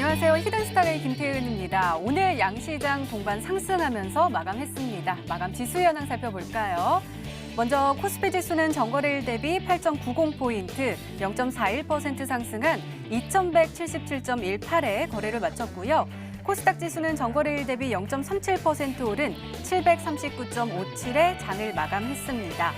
안녕하세요. 히든스타의 김태은입니다. 오늘 양시장 동반 상승하면서 마감했습니다. 마감 지수 현황 살펴볼까요? 먼저 코스피 지수는 전거래일 대비 8.90포인트, 0.41% 상승한 2177.18에 거래를 마쳤고요. 코스닥 지수는 전거래일 대비 0.37% 오른 739.57에 장을 마감했습니다.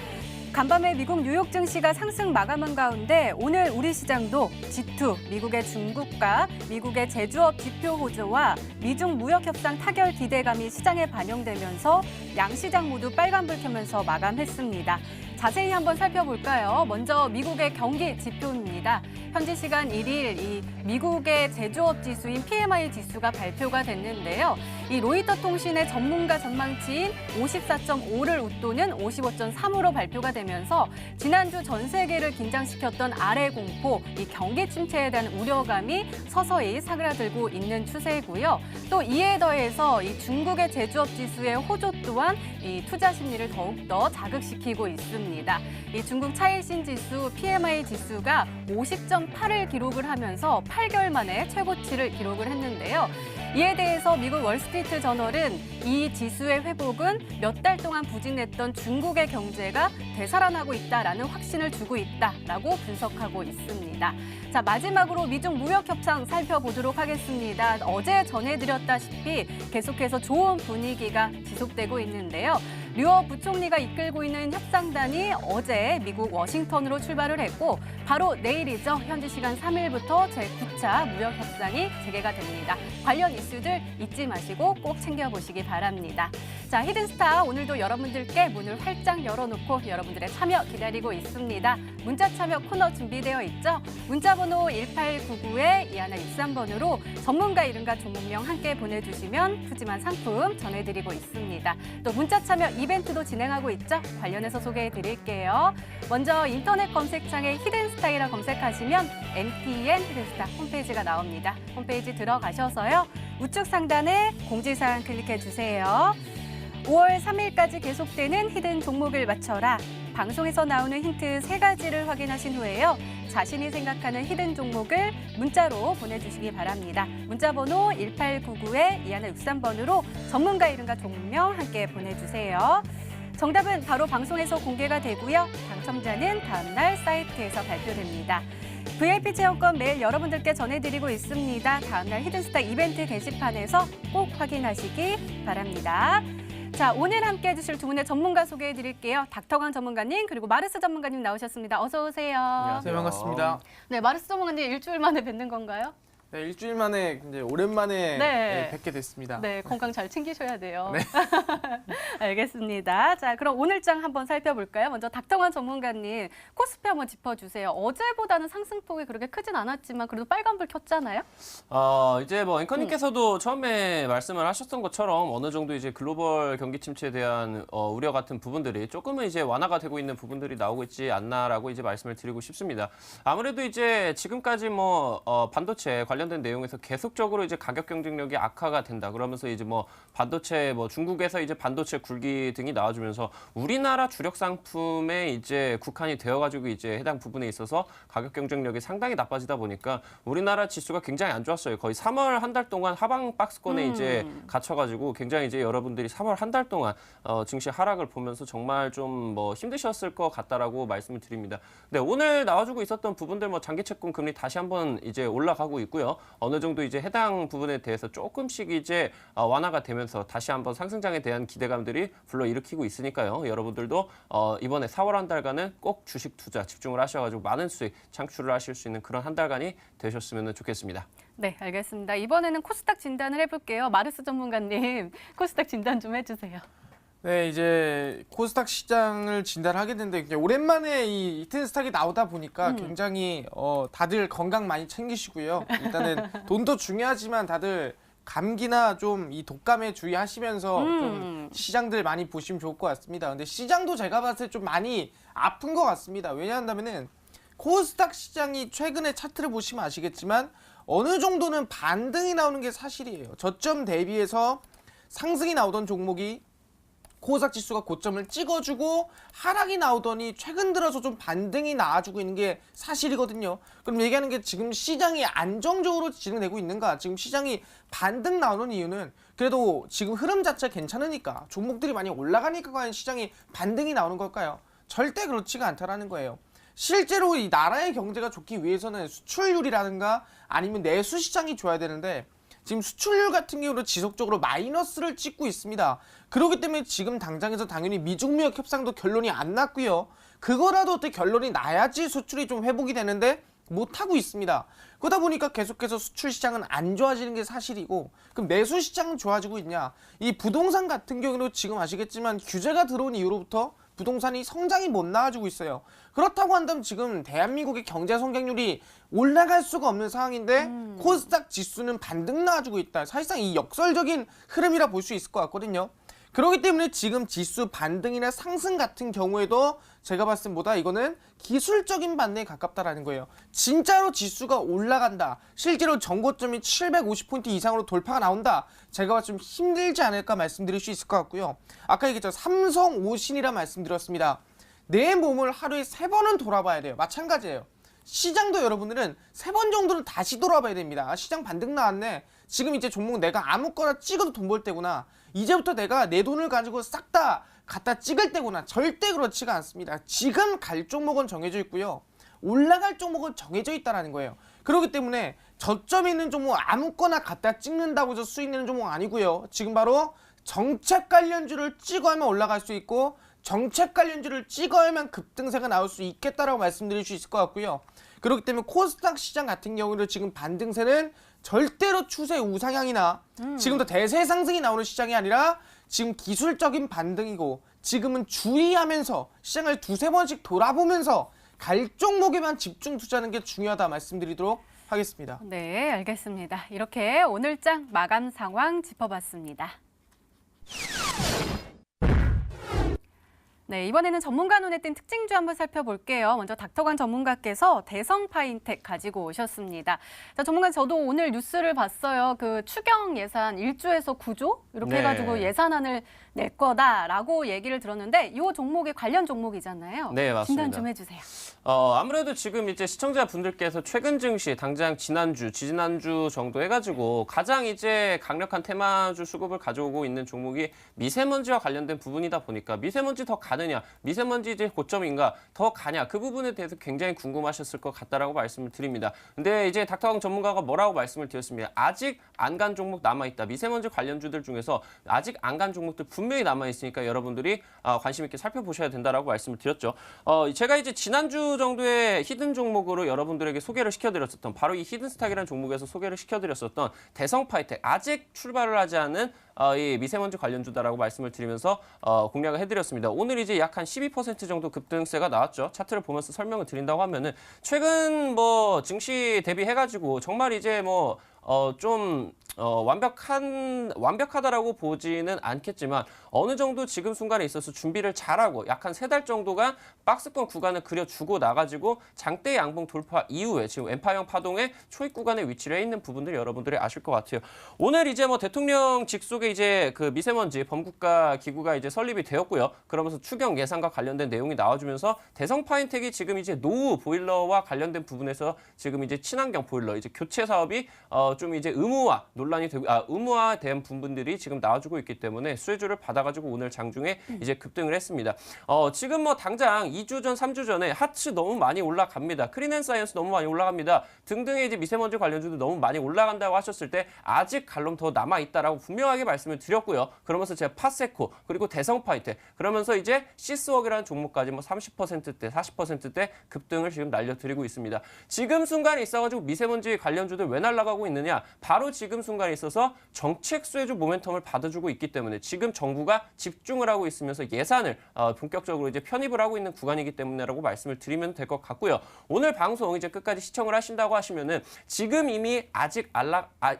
간밤에 미국 뉴욕 증시가 상승 마감한 가운데 오늘 우리 시장도 G2, 미국의 중국과 미국의 제조업 지표 호조와 미중 무역 협상 타결 기대감이 시장에 반영되면서 양시장 모두 빨간불 켜면서 마감했습니다. 자세히 한번 살펴볼까요? 먼저 미국의 경기 지표입니다. 현지 시간 1일 이 미국의 제조업 지수인 PMI 지수가 발표가 됐는데요. 이 로이터 통신의 전문가 전망치인 54.5를 웃도는 55.3으로 발표가 되면서 지난주 전 세계를 긴장시켰던 아래 공포, 이 경기 침체에 대한 우려감이 서서히 사그라들고 있는 추세이고요. 또 이에 더해서 이 중국의 제조업 지수의 호조 또한 이 투자 심리를 더욱더 자극시키고 있습니다. 이 중국 차이신 지수 PMI 지수가 50.8을 기록을 하면서 8개월 만에 최고치를 기록을 했는데요. 이에 대해서 미국 월스트리트 저널은 이 지수의 회복은 몇 달 동안 부진했던 중국의 경제가 되살아나고 있다라는 확신을 주고 있다라고 분석하고 있습니다. 자, 마지막으로 미중 무역 협상 살펴보도록 하겠습니다. 어제 전해드렸다시피 계속해서 좋은 분위기가 지속되고 있는데요. 류어 부총리가 이끌고 있는 협상단이 어제 미국 워싱턴으로 출발을 했고 바로 내일이죠. 현지 시간 3일부터 제9차 무역 협상이 재개가 됩니다. 관련 이슈들 잊지 마시고 꼭 챙겨보시기 바랍니다. 자, 히든스타 오늘도 여러분들께 문을 활짝 열어놓고 여러분들의 참여 기다리고 있습니다. 문자 참여 코너 준비되어 있죠? 문자번호 1899에 2163번으로 전문가 이름과 종목명 함께 보내주시면 푸짐한 상품 전해드리고 있습니다. 또 문자 참여 이벤트도 진행하고 있죠? 관련해서 소개해드릴게요. 먼저 인터넷 검색창에 히든스타이라 검색하시면 MTN 히든스타 홈페이지가 나옵니다. 홈페이지 들어가셔서요. 우측 상단에 공지사항 클릭해주세요. 5월 3일까지 계속되는 히든 종목을 맞춰라. 방송에서 나오는 힌트 3가지를 확인하신 후에요. 자신이 생각하는 히든 종목을 문자로 보내주시기 바랍니다. 문자번호 1899에 2163번으로 전문가 이름과 종목명 함께 보내주세요. 정답은 바로 방송에서 공개가 되고요. 당첨자는 다음날 사이트에서 발표됩니다. VIP 체험권 매일 여러분들께 전해드리고 있습니다. 다음날 히든스타 이벤트 게시판에서 꼭 확인하시기 바랍니다. 자, 오늘 함께 해주실 두 분의 전문가 소개해드릴게요. 닥터강 전문가님 그리고 마르스 전문가님 나오셨습니다. 어서 오세요. 안녕하세요. 반갑습니다. 네, 마르스 전문가님 일주일 만에 뵙는 건가요? 네, 일주일 만에 이제 오랜만에 네. 뵙게 됐습니다. 네, 건강 잘 챙기셔야 돼요. 네. 알겠습니다. 자, 그럼 오늘장 한번 살펴볼까요? 먼저 닥터관 전문가님 코스피 한번 짚어주세요. 어제보다는 상승폭이 그렇게 크진 않았지만 그래도 빨간불 켰잖아요? 이제 뭐 앵커님께서도 처음에 말씀을 하셨던 것처럼 어느 정도 이제 글로벌 경기 침체에 대한 우려 같은 부분들이 조금은 이제 완화가 되고 있는 부분들이 나오고 있지 않나라고 이제 말씀을 드리고 싶습니다. 아무래도 이제 지금까지 뭐 반도체 관련된 내용에서 계속적으로 이제 가격 경쟁력이 악화가 된다. 그러면서 이제 뭐 반도체 뭐 중국에서 이제 반도체 굴기 등이 나와주면서 우리나라 주력 상품에 이제 국한이 되어가지고 이제 해당 부분에 있어서 가격 경쟁력이 상당히 나빠지다 보니까 우리나라 지수가 굉장히 안 좋았어요. 거의 3월 한 달 동안 하방 박스권에 이제 갇혀가지고 굉장히 이제 여러분들이 3월 한 달 동안 증시 하락을 보면서 정말 좀 뭐 힘드셨을 것 같다라고 말씀을 드립니다. 네, 오늘 나와주고 있었던 부분들 뭐 장기 채권 금리 다시 한번 이제 올라가고 있고요. 어느 정도 이제 해당 부분에 대해서 조금씩 이제 완화가 되면서 다시 한번 상승장에 대한 기대감들이 불러일으키고 있으니까요. 여러분들도 이번에 4월 한 달간은 꼭 주식 투자 집중을 하셔가지고 많은 수익 창출을 하실 수 있는 그런 한 달간이 되셨으면 좋겠습니다. 네, 알겠습니다. 이번에는 코스닥 진단을 해볼게요. 마르스 전문가님, 코스닥 진단 좀 해주세요. 네, 이제 코스닥 시장을 진단하게 됐는데 이제 오랜만에 이 히든스탁이 나오다 보니까 굉장히 다들 건강 많이 챙기시고요. 일단은 돈도 중요하지만 다들 감기나 좀 이 독감에 주의하시면서 좀 시장들 많이 보시면 좋을 것 같습니다. 근데 시장도 제가 봤을 때 좀 많이 아픈 것 같습니다. 왜냐한다면은 코스닥 시장이 최근에 차트를 보시면 아시겠지만 어느 정도는 반등이 나오는 게 사실이에요. 저점 대비해서 상승이 나오던 종목이 코스닥 지수가 고점을 찍어주고 하락이 나오더니 최근 들어서 좀 반등이 나와주고 있는 게 사실이거든요. 그럼 얘기하는 게 지금 시장이 안정적으로 진행되고 있는가? 지금 시장이 반등 나오는 이유는 그래도 지금 흐름 자체 괜찮으니까 종목들이 많이 올라가니까 과연 시장이 반등이 나오는 걸까요? 절대 그렇지가 않다라는 거예요. 실제로 이 나라의 경제가 좋기 위해서는 수출률이라든가 아니면 내수 시장이 좋아야 되는데 지금 수출률 같은 경우는 지속적으로 마이너스를 찍고 있습니다. 그렇기 때문에 지금 당장에서 당연히 미중 무역 협상도 결론이 안 났고요. 그거라도 어떻게 결론이 나야지 수출이 좀 회복이 되는데 못하고 있습니다. 그러다 보니까 계속해서 수출 시장은 안 좋아지는 게 사실이고, 그럼 내수 시장은 좋아지고 있냐? 이 부동산 같은 경우는 지금 아시겠지만 규제가 들어온 이후로부터 부동산이 성장이 못 나와주고 있어요. 그렇다고 한다면 지금 대한민국의 경제 성장률이 올라갈 수가 없는 상황인데 코스닥 지수는 반등 나와주고 있다. 사실상 이 역설적인 흐름이라 볼 수 있을 것 같거든요. 그렇기 때문에 지금 지수 반등이나 상승 같은 경우에도 제가 봤을 때 뭐다 이거는 기술적인 반등에 가깝다라는 거예요. 진짜로 지수가 올라간다. 실제로 전고점이 750포인트 이상으로 돌파가 나온다. 제가 봤을 때 좀 힘들지 않을까 말씀드릴 수 있을 것 같고요. 아까 얘기했죠. 삼성 오신이라 말씀드렸습니다. 내 몸을 하루에 3번은 돌아봐야 돼요. 마찬가지예요. 시장도 여러분들은 3번 정도는 다시 돌아봐야 됩니다. 시장 반등 나왔네. 지금 이제 종목 내가 아무거나 찍어도 돈 벌 때구나. 이제부터 내가 내 돈을 가지고 싹 다 갖다 찍을 때구나. 절대 그렇지가 않습니다. 지금 갈 종목은 정해져 있고요. 올라갈 종목은 정해져 있다는 거예요. 그렇기 때문에 저점에 있는 종목 아무거나 갖다 찍는다고 해서 수익 내는 종목 아니고요. 지금 바로 정책 관련주를 찍어야만 올라갈 수 있고 정책 관련주를 찍어야만 급등세가 나올 수 있겠다라고 말씀드릴 수 있을 것 같고요. 그렇기 때문에 코스닥 시장 같은 경우는 지금 반등세는 절대로 추세 우상향이나 지금도 대세 상승이 나오는 시장이 아니라 지금 기술적인 반등이고 지금은 주의하면서 시장을 두세 번씩 돌아보면서 갈 종목에만 집중 투자하는 게 중요하다 말씀드리도록 하겠습니다. 네, 알겠습니다. 이렇게 오늘장 마감 상황 짚어봤습니다. 네, 이번에는 전문가 눈에 띈 특징주 한번 살펴볼게요. 먼저 닥터관 전문가께서 대성 파인텍 가지고 오셨습니다. 자, 전문가 저도 오늘 뉴스를 봤어요. 그 추경 예산 1조에서 9조 이렇게 네. 해가지고 예산안을 낼 거다라고 얘기를 들었는데 이 종목이 관련 종목이잖아요. 네, 맞습니다. 진단 좀 해주세요. 아무래도 지금 이제 시청자분들께서 최근 증시 당장 지난주, 지지난주 정도 해가지고 가장 이제 강력한 테마주 수급을 가져오고 있는 종목이 미세먼지와 관련된 부분이다 보니까 미세먼지 더 가느냐, 미세먼지 이제 고점인가 더 가냐 그 부분에 대해서 굉장히 궁금하셨을 것 같다라고 말씀을 드립니다. 근데 이제 닥터강 전문가가 뭐라고 말씀을 드렸습니다. 아직 안 간 종목 남아있다. 미세먼지 관련주들 중에서 아직 안 간 종목들 분명히 남아있으니까 여러분들이 관심 있게 살펴보셔야 된다라고 말씀을 드렸죠. 제가 이제 지난주 정도의 히든 종목으로 여러분들에게 소개를 시켜드렸었던 바로 이 히든스탁이라는 종목에서 소개를 시켜드렸었던 대성파이텍 아직 출발을 하지 않은 이 미세먼지 관련주다라고 말씀을 드리면서 공략을 해드렸습니다. 오늘 이제 약 한 12% 정도 급등세가 나왔죠. 차트를 보면서 설명을 드린다고 하면은 최근 뭐 증시 대비해가지고 정말 이제 뭐 좀 완벽하다라고 보지는 않겠지만 어느 정도 지금 순간에 있어서 준비를 잘하고 약 한 3달 정도가 박스권 구간을 그려주고 나가지고 장대 양봉 돌파 이후에 지금 왼파형 파동의 초입 구간에 위치를 해 있는 부분들 여러분들이 아실 것 같아요. 오늘 이제 뭐 대통령 직속에 이제 그 미세먼지 범국가 기구가 이제 설립이 되었고요. 그러면서 추경 예산과 관련된 내용이 나와주면서 대성 파인텍이 지금 이제 노후 보일러와 관련된 부분에서 지금 이제 친환경 보일러 이제 교체 사업이 좀 이제 의무화 논란이 되고 의무화에 대한 부분들이 지금 나와주고 있기 때문에 수혜주를 받아가지고 오늘 장중에 이제 급등을 했습니다. 지금 뭐 당장 2주 전, 3주 전에 하츠 너무 많이 올라갑니다. 크린앤사이언스 너무 많이 올라갑니다. 등등의 이제 미세먼지 관련주도 너무 많이 올라간다고 하셨을 때 아직 갈럼 더 남아 있다라고 분명하게 말씀을 드렸고요. 그러면서 제가 파세코 그리고 대성파이텍 그러면서 이제 시스웍이라는 종목까지 뭐 30%대, 40%대 급등을 지금 날려드리고 있습니다. 지금 순간에 있어가지고 미세먼지 관련주들 왜 날아가고 있느냐? 바로 지금 순간에 있어서 정책 수혜주 모멘텀을 받아주고 있기 때문에 지금 정부가 집중을 하고 있으면서 예산을 본격적으로 이제 편입을 하고 있는 구간이기 때문에라고 말씀을 드리면 될 것 같고요. 오늘 방송 이제 끝까지 시청을 하신다고 하시면은 지금 이미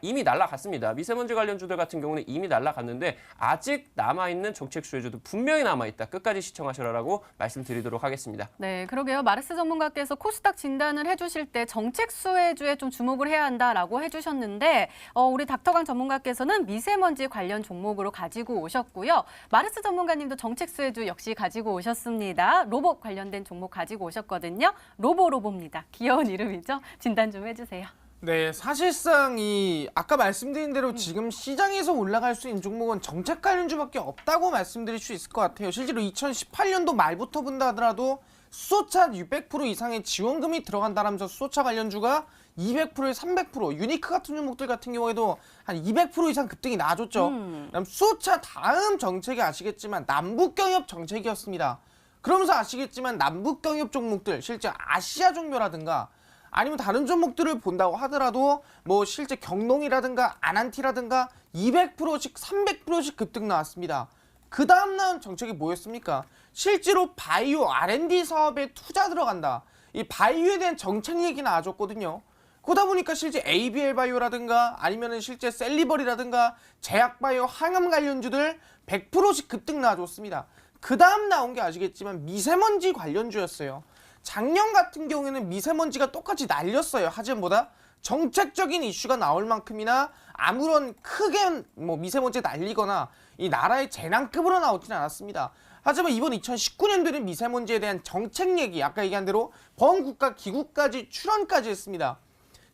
이미 날아갔습니다. 미세먼지 관련주들 같은 경우는 이미 날아갔는데 아직 남아있는 정책 수혜주도 분명히 남아있다. 끝까지 시청하시라고 말씀드리도록 하겠습니다. 네, 그러게요. 마르스 전문가께서 코스닥 진단을 해주실 때 정책 수혜주에 좀 주목을 해야 한다라고 해주셨 해주셨는데 우리 닥터강 전문가께서는 미세먼지 관련 종목으로 가지고 오셨고요. 마르스 전문가님도 정책 수혜주 역시 가지고 오셨습니다. 로봇 관련된 종목 가지고 오셨거든요. 로보입니다. 귀여운 이름이죠. 진단 좀 해주세요. 네, 사실상 아까 말씀드린 대로 지금 시장에서 올라갈 수 있는 종목은 정책 관련주밖에 없다고 말씀드릴 수 있을 것 같아요. 실제로 2018년도 말부터 본다 하더라도 수소차 600% 이상의 지원금이 들어간다라면서 수소차 관련주가 200%에 300%, 유니크 같은 종목들 같은 경우에도 한 200% 이상 급등이 나와줬죠. 그다음 수소차 다음 정책이 아시겠지만 남북경협 정책이었습니다. 그러면서 아시겠지만 남북경협 종목들, 실제 아시아 종묘라든가 아니면 다른 종목들을 본다고 하더라도 뭐 실제 경농이라든가 아난티라든가 200%씩 300%씩 급등 나왔습니다. 그 다음 나온 정책이 뭐였습니까? 실제로 바이오 R&D 사업에 투자 들어간다. 이 바이오에 대한 정책 얘기 나와줬거든요. 그러다 보니까 실제 ABL 바이오라든가 아니면은 실제 셀리버리라든가 제약바이오 항암 관련주들 100%씩 급등 나와줬습니다. 그 다음 나온 게 아시겠지만 미세먼지 관련주였어요. 작년 같은 경우에는 미세먼지가 똑같이 날렸어요. 하지만보다 정책적인 이슈가 나올 만큼이나 아무런 크게 미세먼지 날리거나 이 나라의 재난급으로 나오지는 않았습니다. 하지만 이번 2019년도에는 미세먼지에 대한 정책 얘기, 아까 얘기한 대로 범국가 기구까지 출원까지 했습니다.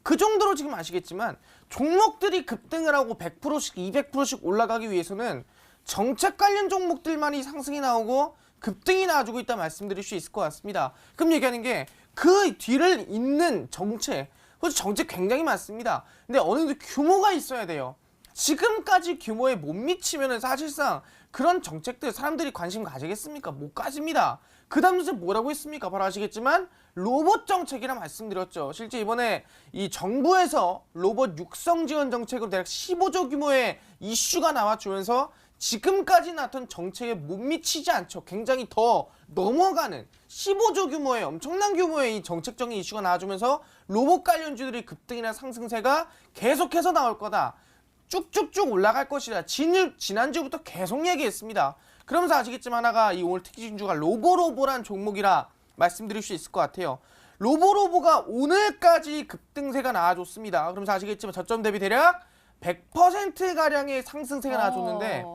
그 정도로 지금 아시겠지만 종목들이 급등을 하고 100%씩 200%씩 올라가기 위해서는 정책 관련 종목들만이 상승이 나오고 급등이 나와주고 있다 말씀드릴 수 있을 것 같습니다. 그럼 얘기하는 게 그 뒤를 잇는 정책, 정책 굉장히 많습니다. 근데 어느 정도 규모가 있어야 돼요. 지금까지 규모에 못 미치면은 사실상 그런 정책들 사람들이 관심 가지겠습니까? 못 가집니다. 그 다음 주제 뭐라고 했습니까? 바로 아시겠지만 로봇 정책이라 말씀드렸죠. 실제 이번에 이 정부에서 로봇 육성 지원 정책으로 대략 15조 규모의 이슈가 나와주면서 지금까지 나왔던 정책에 못 미치지 않죠. 굉장히 더 넘어가는 15조 규모의 엄청난 규모의 이 정책적인 이슈가 나와주면서 로봇 관련주들의 급등이나 상승세가 계속해서 나올 거다. 쭉쭉쭉 올라갈 것이다. 지난주부터 계속 얘기했습니다. 그러면서 아시겠지만 하나가 이 오늘 특징주가 로보라는 종목이라 말씀드릴 수 있을 것 같아요. 로보가 오늘까지 급등세가 나와줬습니다. 그러면서 아시겠지만 저점 대비 대략 100%가량의 상승세가 나와줬는데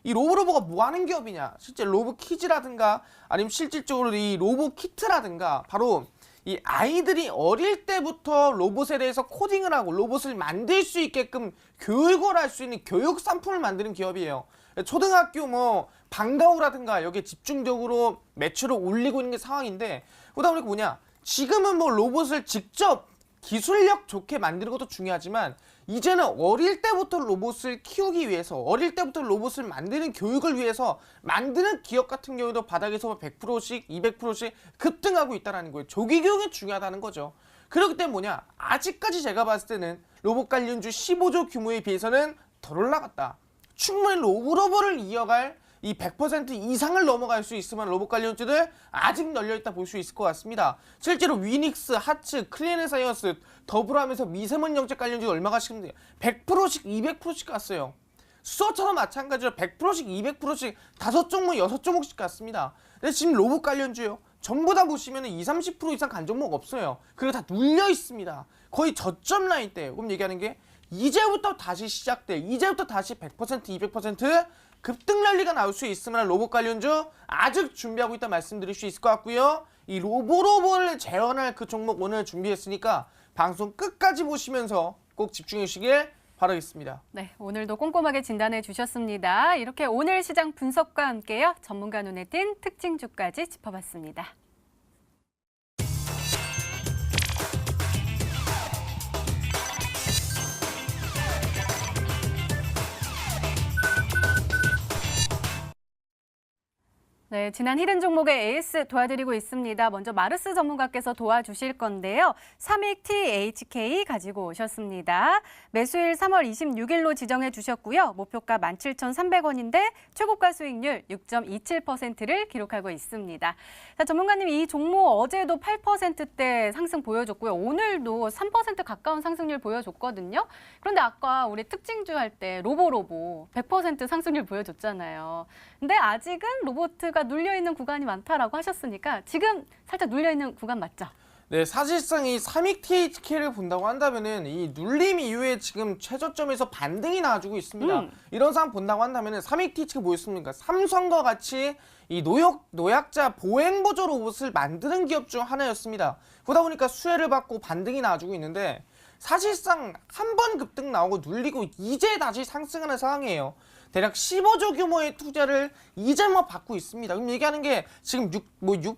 이 로보가 뭐 하는 기업이냐? 실제 로보키즈라든가 아니면 실질적으로 이 로보키트라든가 바로 이 아이들이 어릴 때부터 로봇에 대해서 코딩을 하고 로봇을 만들 수 있게끔 교육을 할 수 있는 교육 상품을 만드는 기업이에요. 초등학교 방과후라든가 여기에 집중적으로 매출을 올리고 있는 게 상황인데 그러다 보니까 뭐냐? 지금은 로봇을 직접 기술력 좋게 만드는 것도 중요하지만 이제는 어릴 때부터 로봇을 키우기 위해서 어릴 때부터 로봇을 만드는 교육을 위해서 만드는 기업 같은 경우도 바닥에서 100%씩 200%씩 급등하고 있다는 거예요. 조기 교육이 중요하다는 거죠. 그렇기 때문에 뭐냐? 아직까지 제가 봤을 때는 로봇 관련주 15조 규모에 비해서는 덜 올라갔다. 충분히 로보를 이어갈 이 100% 이상을 넘어갈 수 있으면 로봇 관련주들 아직 널려있다 볼 수 있을 것 같습니다. 실제로 위닉스, 하츠, 클리엔사이언스 더불어하면서 미세먼지 정책 관련주 얼마가 시급해요? 100%씩 200%씩 갔어요. 수소처럼 마찬가지로 100%씩 200%씩 5종목 6종목씩 갔습니다. 근데 지금 로봇 관련주요. 전부 다 보시면 20, 30% 이상 간 종목 없어요. 그리고 다 눌려 있습니다. 거의 저점 라인 때. 그럼 얘기하는 게 이제부터 다시 시작돼. 이제부터 다시 100%, 200% 급등 랠리가 나올 수 있으면 로봇 관련주 아직 준비하고 있다 말씀드릴 수 있을 것 같고요. 이 로보를 재현할 그 종목 오늘 준비했으니까 방송 끝까지 보시면서 꼭 집중해 주시길 바라겠습니다. 네, 오늘도 꼼꼼하게 진단해 주셨습니다. 이렇게 오늘 시장 분석과 함께요. 전문가 눈에 띈 특징주까지 짚어봤습니다. 네, 지난 히든 종목의 AS 도와드리고 있습니다. 먼저 마르스 전문가께서 도와주실 건데요. 삼익 THK 가지고 오셨습니다. 매수일 3월 26일로 지정해 주셨고요. 목표가 17,300원인데 최고가 수익률 6.27%를 기록하고 있습니다. 자, 전문가님 이 종목 어제도 8%대 상승 보여줬고요. 오늘도 3% 가까운 상승률 보여줬거든요. 그런데 아까 우리 특징주 할 때 로보 100% 상승률 보여줬잖아요. 근데 아직은 로보트가 눌려있는 구간이 많다라고 하셨으니까 지금 살짝 눌려있는 구간 맞죠? 네, 사실상 이 3위 THK를 본다고 한다면은 이 눌림 이후에 지금 최저점에서 반등이 나와주고 있습니다. 이런 상황 본다고 한다면은 3위 THK 뭐였습니까? 삼성과 같이 이 노약자 보행보조로 옷을 만드는 기업 중 하나였습니다. 그러다 보니까 수혜를 받고 반등이 나와주고 있는데 사실상 한 번 급등 나오고 눌리고 이제 다시 상승하는 상황이에요. 대략 15조 규모의 투자를 이제 뭐 받고 있습니다. 그럼 얘기하는 게 지금 6%,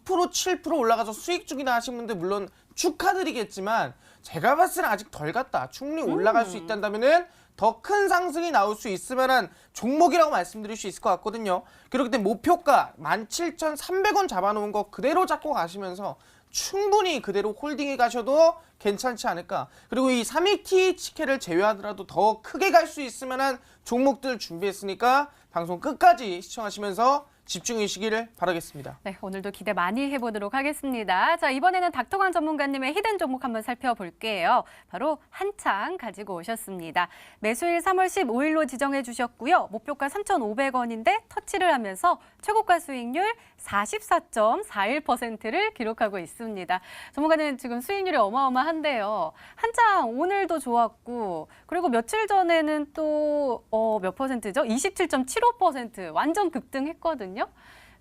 7% 올라가서 수익 중이다 하신 분들 물론 축하드리겠지만 제가 봤을 때는 아직 덜 갔다. 충분히 올라갈 수 있다면은 더 큰 상승이 나올 수 있을 만한 종목이라고 말씀드릴 수 있을 것 같거든요. 그렇기 때문에 목표가 17,300원 잡아놓은 거 그대로 잡고 가시면서 충분히 그대로 홀딩해 가셔도 괜찮지 않을까. 그리고 이 3위 THK를 제외하더라도 더 크게 갈 수 있을 만한 종목들 준비했으니까 방송 끝까지 시청하시면서 집중해 주시기를 바라겠습니다. 네, 오늘도 기대 많이 해보도록 하겠습니다. 자, 이번에는 닥터광 전문가님의 히든 종목 한번 살펴볼게요. 바로 한창 가지고 오셨습니다. 매수일 3월 15일로 지정해 주셨고요. 목표가 3,500원인데 터치를 하면서 최고가 수익률 44.41%를 기록하고 있습니다. 전문가는 지금 수익률이 어마어마한데요. 한창 오늘도 좋았고 그리고 며칠 전에는 또 몇 퍼센트죠? 27.75% 완전 급등했거든요.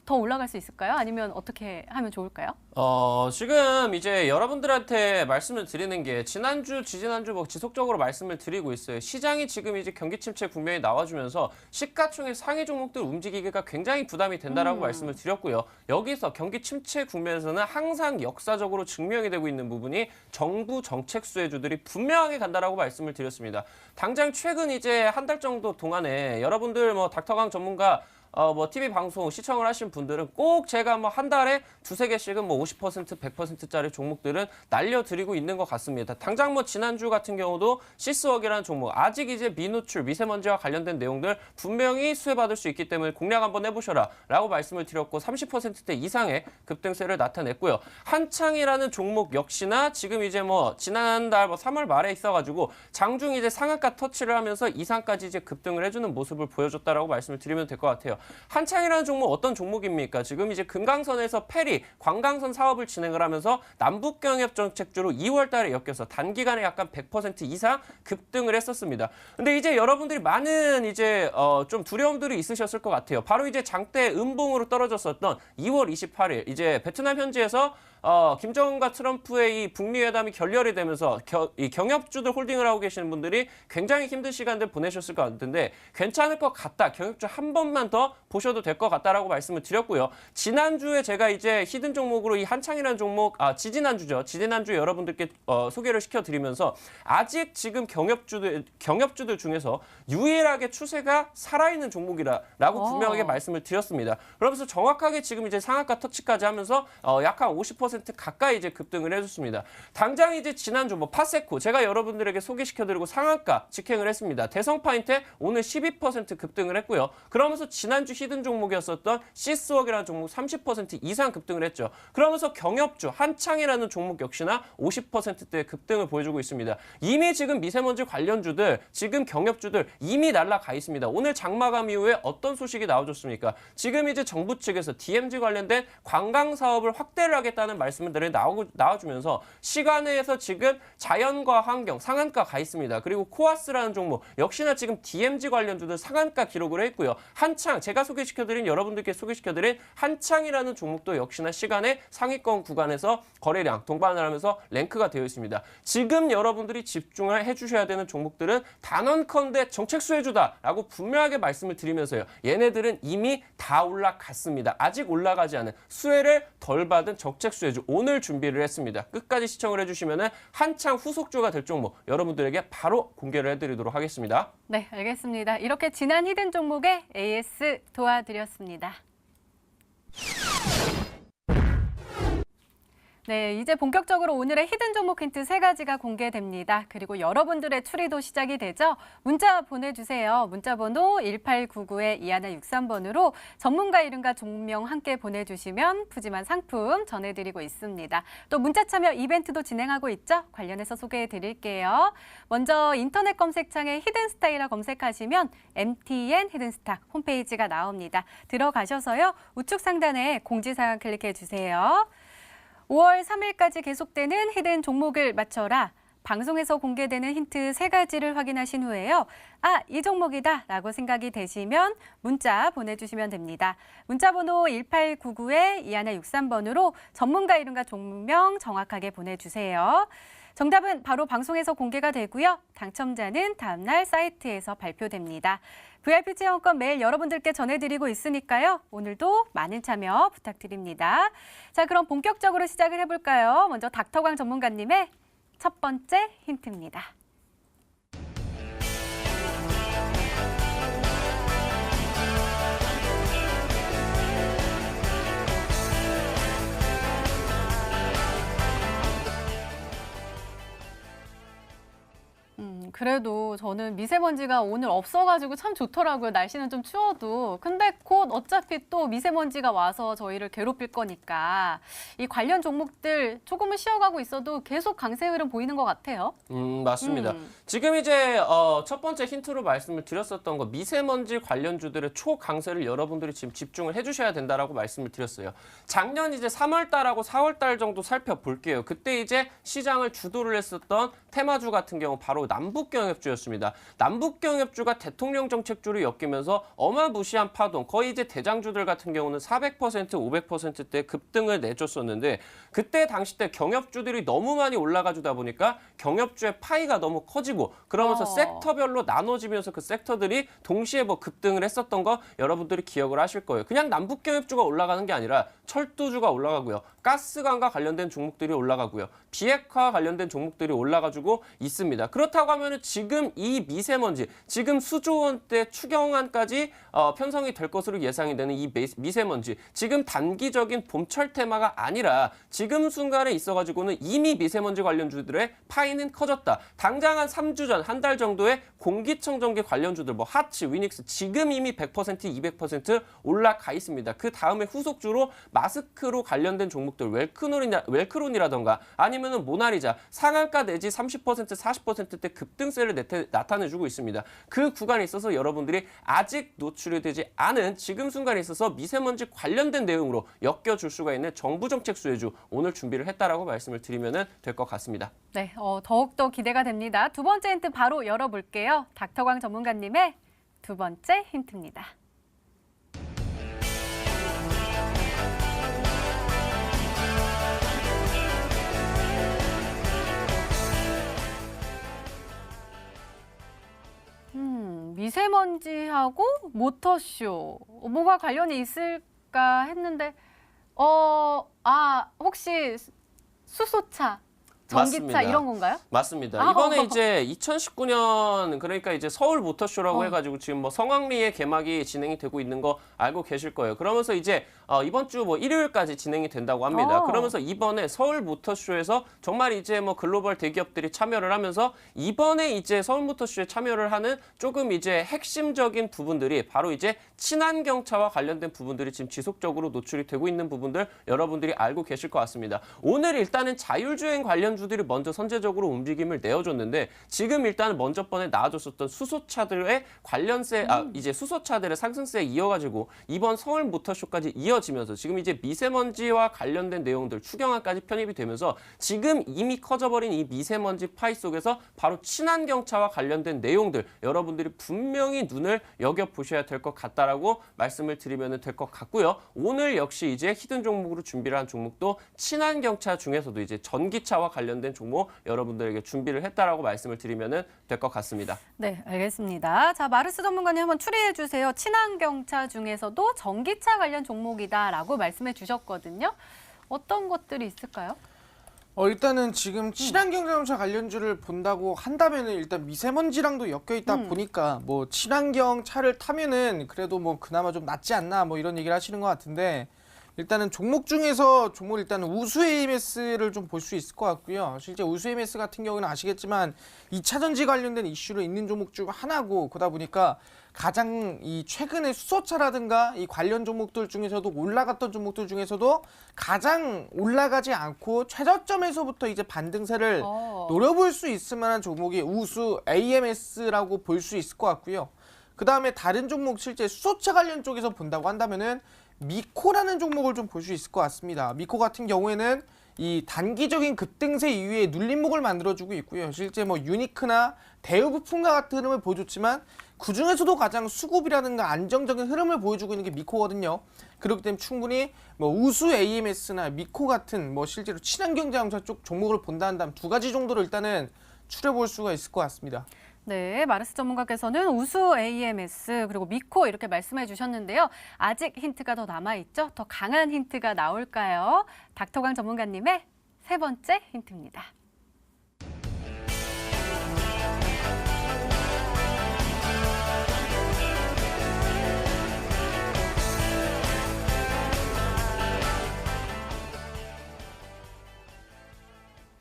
더 올라갈 수 있을까요? 아니면 어떻게 하면 좋을까요? 지금 이제 여러분들한테 말씀을 드리는 게 지난주, 지지난주 뭐 지속적으로 말씀을 드리고 있어요. 시장이 지금 이제 경기 침체 국면이 나와주면서 시가총액 상위 종목들 움직이기가 굉장히 부담이 된다라고 말씀을 드렸고요. 여기서 경기 침체 국면에서는 항상 역사적으로 증명이 되고 있는 부분이 정부 정책 수혜주들이 분명하게 간다라고 말씀을 드렸습니다. 당장 최근 이제 한 달 정도 동안에 여러분들 뭐 닥터강 전문가 뭐 TV 방송 시청을 하신 분들은 꼭 제가 뭐 한 달에 두세 개씩은 뭐 50%, 100%짜리 종목들은 날려드리고 있는 것 같습니다. 당장 뭐 지난주 같은 경우도 시스웍이라는 종목 아직 이제 미노출, 미세먼지와 관련된 내용들 분명히 수혜받을 수 있기 때문에 공략 한번 해보셔라 라고 말씀을 드렸고 30%대 이상의 급등세를 나타냈고요. 한창이라는 종목 역시나 지금 이제 뭐 지난달 뭐 3월 말에 있어가지고 장중 이제 상한가 터치를 하면서 이상까지 이제 급등을 해주는 모습을 보여줬다라고 말씀을 드리면 될 것 같아요. 한창이라는 종목 어떤 종목입니까? 지금 이제 금강선에서 페리, 관광선 사업을 진행을 하면서 남북경협 정책주로 2월 달에 엮여서 단기간에 약간 100% 이상 급등을 했었습니다. 근데 이제 여러분들이 많은 이제 좀 두려움들이 있으셨을 것 같아요. 바로 이제 장대 음봉으로 떨어졌었던 2월 28일 이제 베트남 현지에서 김정은과 트럼프의 이 북미 회담이 결렬이 되면서 이 경협주들 홀딩을 하고 계시는 분들이 굉장히 힘든 시간들 보내셨을 것 같은데 괜찮을 것 같다. 경협주 한 번만 더 보셔도 될 것 같다라고 말씀을 드렸고요. 지난주에 제가 이제 히든 종목으로 이 한창이라는 종목, 지지난주죠. 지지난주에 여러분들께 소개를 시켜드리면서 아직 지금 경협주들 중에서 유일하게 추세가 살아있는 종목이라고 분명하게 말씀을 드렸습니다. 그러면서 정확하게 지금 이제 상한가 터치까지 하면서 약 한 50% 가까이 이제 급등을 해줬습니다. 당장 이제 지난주 뭐 파세코 제가 여러분들에게 소개시켜드리고 상한가 직행을 했습니다. 대성파인텍 오늘 12% 급등을 했고요. 그러면서 지난주 히든 종목이었었던 시스웍이라는 종목 30% 이상 급등을 했죠. 그러면서 경협주 한창이라는 종목 역시나 50%대 급등을 보여주고 있습니다. 이미 지금 미세먼지 관련주들 지금 경협주들 이미 날아가 있습니다. 오늘 장마감 이후에 어떤 소식이 나와줬습니까? 지금 이제 정부 측에서 DMZ 관련된 관광 사업을 확대를 하겠다는 말씀들이 나와주면서 시간에서 지금 자연과 환경 상한가 가 있습니다. 그리고 코아스라는 종목 역시나 지금 DMZ 관련주들 상한가 기록을 했고요. 한창 제가 소개시켜드린 여러분들께 소개시켜드린 한창이라는 종목도 역시나 시간의 상위권 구간에서 거래량 동반을 하면서 랭크가 되어 있습니다. 지금 여러분들이 집중을 해주셔야 되는 종목들은 단언컨대 정책 수혜주다라고 분명하게 말씀을 드리면서요. 얘네들은 이미 다 올라갔습니다. 아직 올라가지 않은 수혜를 덜 받은 정책 수혜주 오늘 준비를 했습니다. 끝까지 시청을 해주시면 한창 후속주가 될 종목 여러분들에게 바로 공개를 해드리도록 하겠습니다. 네, 알겠습니다. 이렇게 지난 히든 종목의 AS 도와드렸습니다. 네, 이제 본격적으로 오늘의 히든 종목 힌트 3가지가 공개됩니다. 그리고 여러분들의 추리도 시작이 되죠. 문자 보내주세요. 문자번호 1899-2163번으로 전문가 이름과 종명 함께 보내주시면 푸짐한 상품 전해드리고 있습니다. 또 문자 참여 이벤트도 진행하고 있죠. 관련해서 소개해드릴게요. 먼저 인터넷 검색창에 히든스타이라 검색하시면 MTN 히든스타 홈페이지가 나옵니다. 들어가셔서요. 우측 상단에 공지사항 클릭해주세요. 5월 3일까지 계속되는 히든 종목을 맞춰라. 방송에서 공개되는 힌트 3가지를 확인하신 후에요. 아, 이 종목이다 라고 생각이 되시면 문자 보내주시면 됩니다. 문자 번호 1899-2163번으로 전문가 이름과 종목명 정확하게 보내주세요. 정답은 바로 방송에서 공개가 되고요. 당첨자는 다음날 사이트에서 발표됩니다. VIP 체험권 매일 여러분들께 전해드리고 있으니까요. 오늘도 많은 참여 부탁드립니다. 자, 그럼 본격적으로 시작을 해볼까요? 먼저 닥터광 전문가님의 첫 번째 힌트입니다. 그래도 저는 미세먼지가 오늘 없어가지고 참 좋더라고요. 날씨는 좀 추워도. 근데 곧 어차피 또 미세먼지가 와서 저희를 괴롭힐 거니까 이 관련 종목들 조금은 쉬어가고 있어도 계속 강세 흐름 보이는 것 같아요. 맞습니다. 지금 이제 첫 번째 힌트로 말씀을 드렸었던 거 미세먼지 관련주들의 초강세를 여러분들이 지금 집중을 해주셔야 된다라고 말씀을 드렸어요. 작년 이제 3월 달하고 4월 달 정도 살펴볼게요. 그때 이제 시장을 주도를 했었던 테마주 같은 경우 바로 남북경협주였습니다. 남북경협주가 대통령 정책주를 엮이면서 어마무시한 파동, 거의 이제 대장주들 같은 경우는 400%, 500%대 급등을 내줬었는데 그때 당시 때 경협주들이 너무 많이 올라가 주다 보니까 경협주의 파이가 너무 커지고 그러면서 섹터별로 나눠지면서 그 섹터들이 동시에 뭐 급등을 했었던 거 여러분들이 기억을 하실 거예요. 그냥 남북경협주가 올라가는 게 아니라 철도주가 올라가고요. 가스관과 관련된 종목들이 올라가고요. 비핵화 관련된 종목들이 올라가지고 있습니다. 그렇다고 하면 지금 이 미세먼지, 지금 수조 원대 추경안까지 편성이 될 것으로 예상이 되는 이 미세먼지, 지금 단기적인 봄철 테마가 아니라 지금 순간에 있어가지고는 이미 미세먼지 관련주들의 파이는 커졌다. 당장 한 3주 전, 한 달 정도의 공기청정기 관련주들, 뭐 하츠, 위닉스 지금 이미 100%, 200% 올라가 있습니다. 그 다음에 후속주로 마스크로 관련된 종목들, 웰크론이라던가 아니면은 모나리자 상한가 내지 30%, 40%대 급등세를 나타내주고 있습니다. 그 구간에 있어서 여러분들이 아직 노출이 되지 않은 지금 순간에 있어서 미세먼지 관련된 내용으로 엮여줄 수가 있는 정부 정책 수혜주 오늘 준비를 했다라고 말씀을 드리면 될 것 같습니다. 네, 더욱더 기대가 됩니다. 두 번째 힌트 바로 열어볼게요. 닥터광 전문가님의 두 번째 힌트입니다. 미세먼지하고 모터쇼 뭐가 관련이 있을까 했는데 혹시 수소차, 전기차 맞습니다. 이런 건가요? 맞습니다. 이번에 이제 2019년 그러니까 이제 서울 모터쇼라고 해가지고 지금 뭐 성황리에 개막이 진행이 되고 있는 거 알고 계실 거예요. 그러면서 이제 이번 주 뭐 일요일까지 진행이 된다고 합니다. 그러면서 이번에 서울 모터쇼에서 정말 이제 뭐 글로벌 대기업들이 참여를 하면서 이번에 이제 서울 모터쇼에 참여를 하는 조금 이제 핵심적인 부분들이 바로 이제 친환경차와 관련된 부분들이 지금 지속적으로 노출이 되고 있는 부분들 여러분들이 알고 계실 것 같습니다. 오늘 일단은 자율주행 관련주들이 먼저 선제적으로 움직임을 내어줬는데 지금 일단 먼저 번에 나와줬었던 수소차들의 관련세, 이제 수소차들의 상승세에 이어가지고 이번 서울 모터쇼까지 이어지면서 지금 이제 미세먼지와 관련된 내용들 추경안까지 편입이 되면서 지금 이미 커져버린 이 미세먼지 파이 속에서 바로 친환경차와 관련된 내용들 여러분들이 분명히 눈을 여겨보셔야 될 것 같다라고 말씀을 드리면 될 것 같고요. 오늘 역시 이제 히든 종목으로 준비를 한 종목도 친환경차 중에서도 이제 전기차와 관련된 종목 여러분들에게 준비를 했다라고 말씀을 드리면 될 것 같습니다. 네, 알겠습니다. 자, 마르스 전문가님 한번 추리해 주세요. 친환경차 중에서도 전기차 관련 종목이다라고 말씀해 주셨거든요. 어떤 것들이 있을까요? 일단은 지금 친환경 자동차 관련주를 본다고 한다면은 일단 미세먼지랑도 엮여 있다 보니까 뭐 친환경 차를 타면은 그래도 뭐 그나마 좀 낫지 않나 뭐 이런 얘기를 하시는 것 같은데 일단은 종목 중에서 일단은 우수 AMS를 좀 볼 수 있을 것 같고요. 실제 우수 AMS 같은 경우는 아시겠지만 2차 전지 관련된 이슈로 있는 종목 중 하나고 그러다 보니까 가장 이 최근에 수소차라든가 이 관련 종목들 중에서도 올라갔던 종목들 중에서도 가장 올라가지 않고 최저점에서부터 이제 반등세를 노려볼 수 있을 만한 종목이 우수 AMS라고 볼 수 있을 것 같고요. 그 다음에 다른 종목 실제 수소차 관련 쪽에서 본다고 한다면은 미코라는 종목을 좀 볼 수 있을 것 같습니다. 미코 같은 경우에는 이 단기적인 급등세 이후에 눌림목을 만들어주고 있고요. 실제 뭐 유니크나 대우 부품과 같은 흐름을 보여줬지만 그 중에서도 가장 수급이라든가 안정적인 흐름을 보여주고 있는 게 미코거든요. 그렇기 때문에 충분히 뭐 우수 AMS나 미코 같은 뭐 실제로 친환경 자동차 쪽 종목을 본다 한다면 두 가지 정도로 일단은 추려볼 수가 있을 것 같습니다. 네, 마르스 전문가께서는 우수 AMS 그리고 미코 이렇게 말씀해 주셨는데요. 아직 힌트가 더 남아있죠? 더 강한 힌트가 나올까요? 닥터강 전문가님의 세 번째 힌트입니다.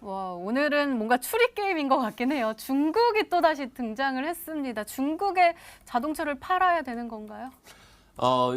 와, 오늘은 뭔가 추리 게임인 것 같긴 해요. 중국이 또다시 등장을 했습니다. 중국에 자동차를 팔아야 되는 건가요?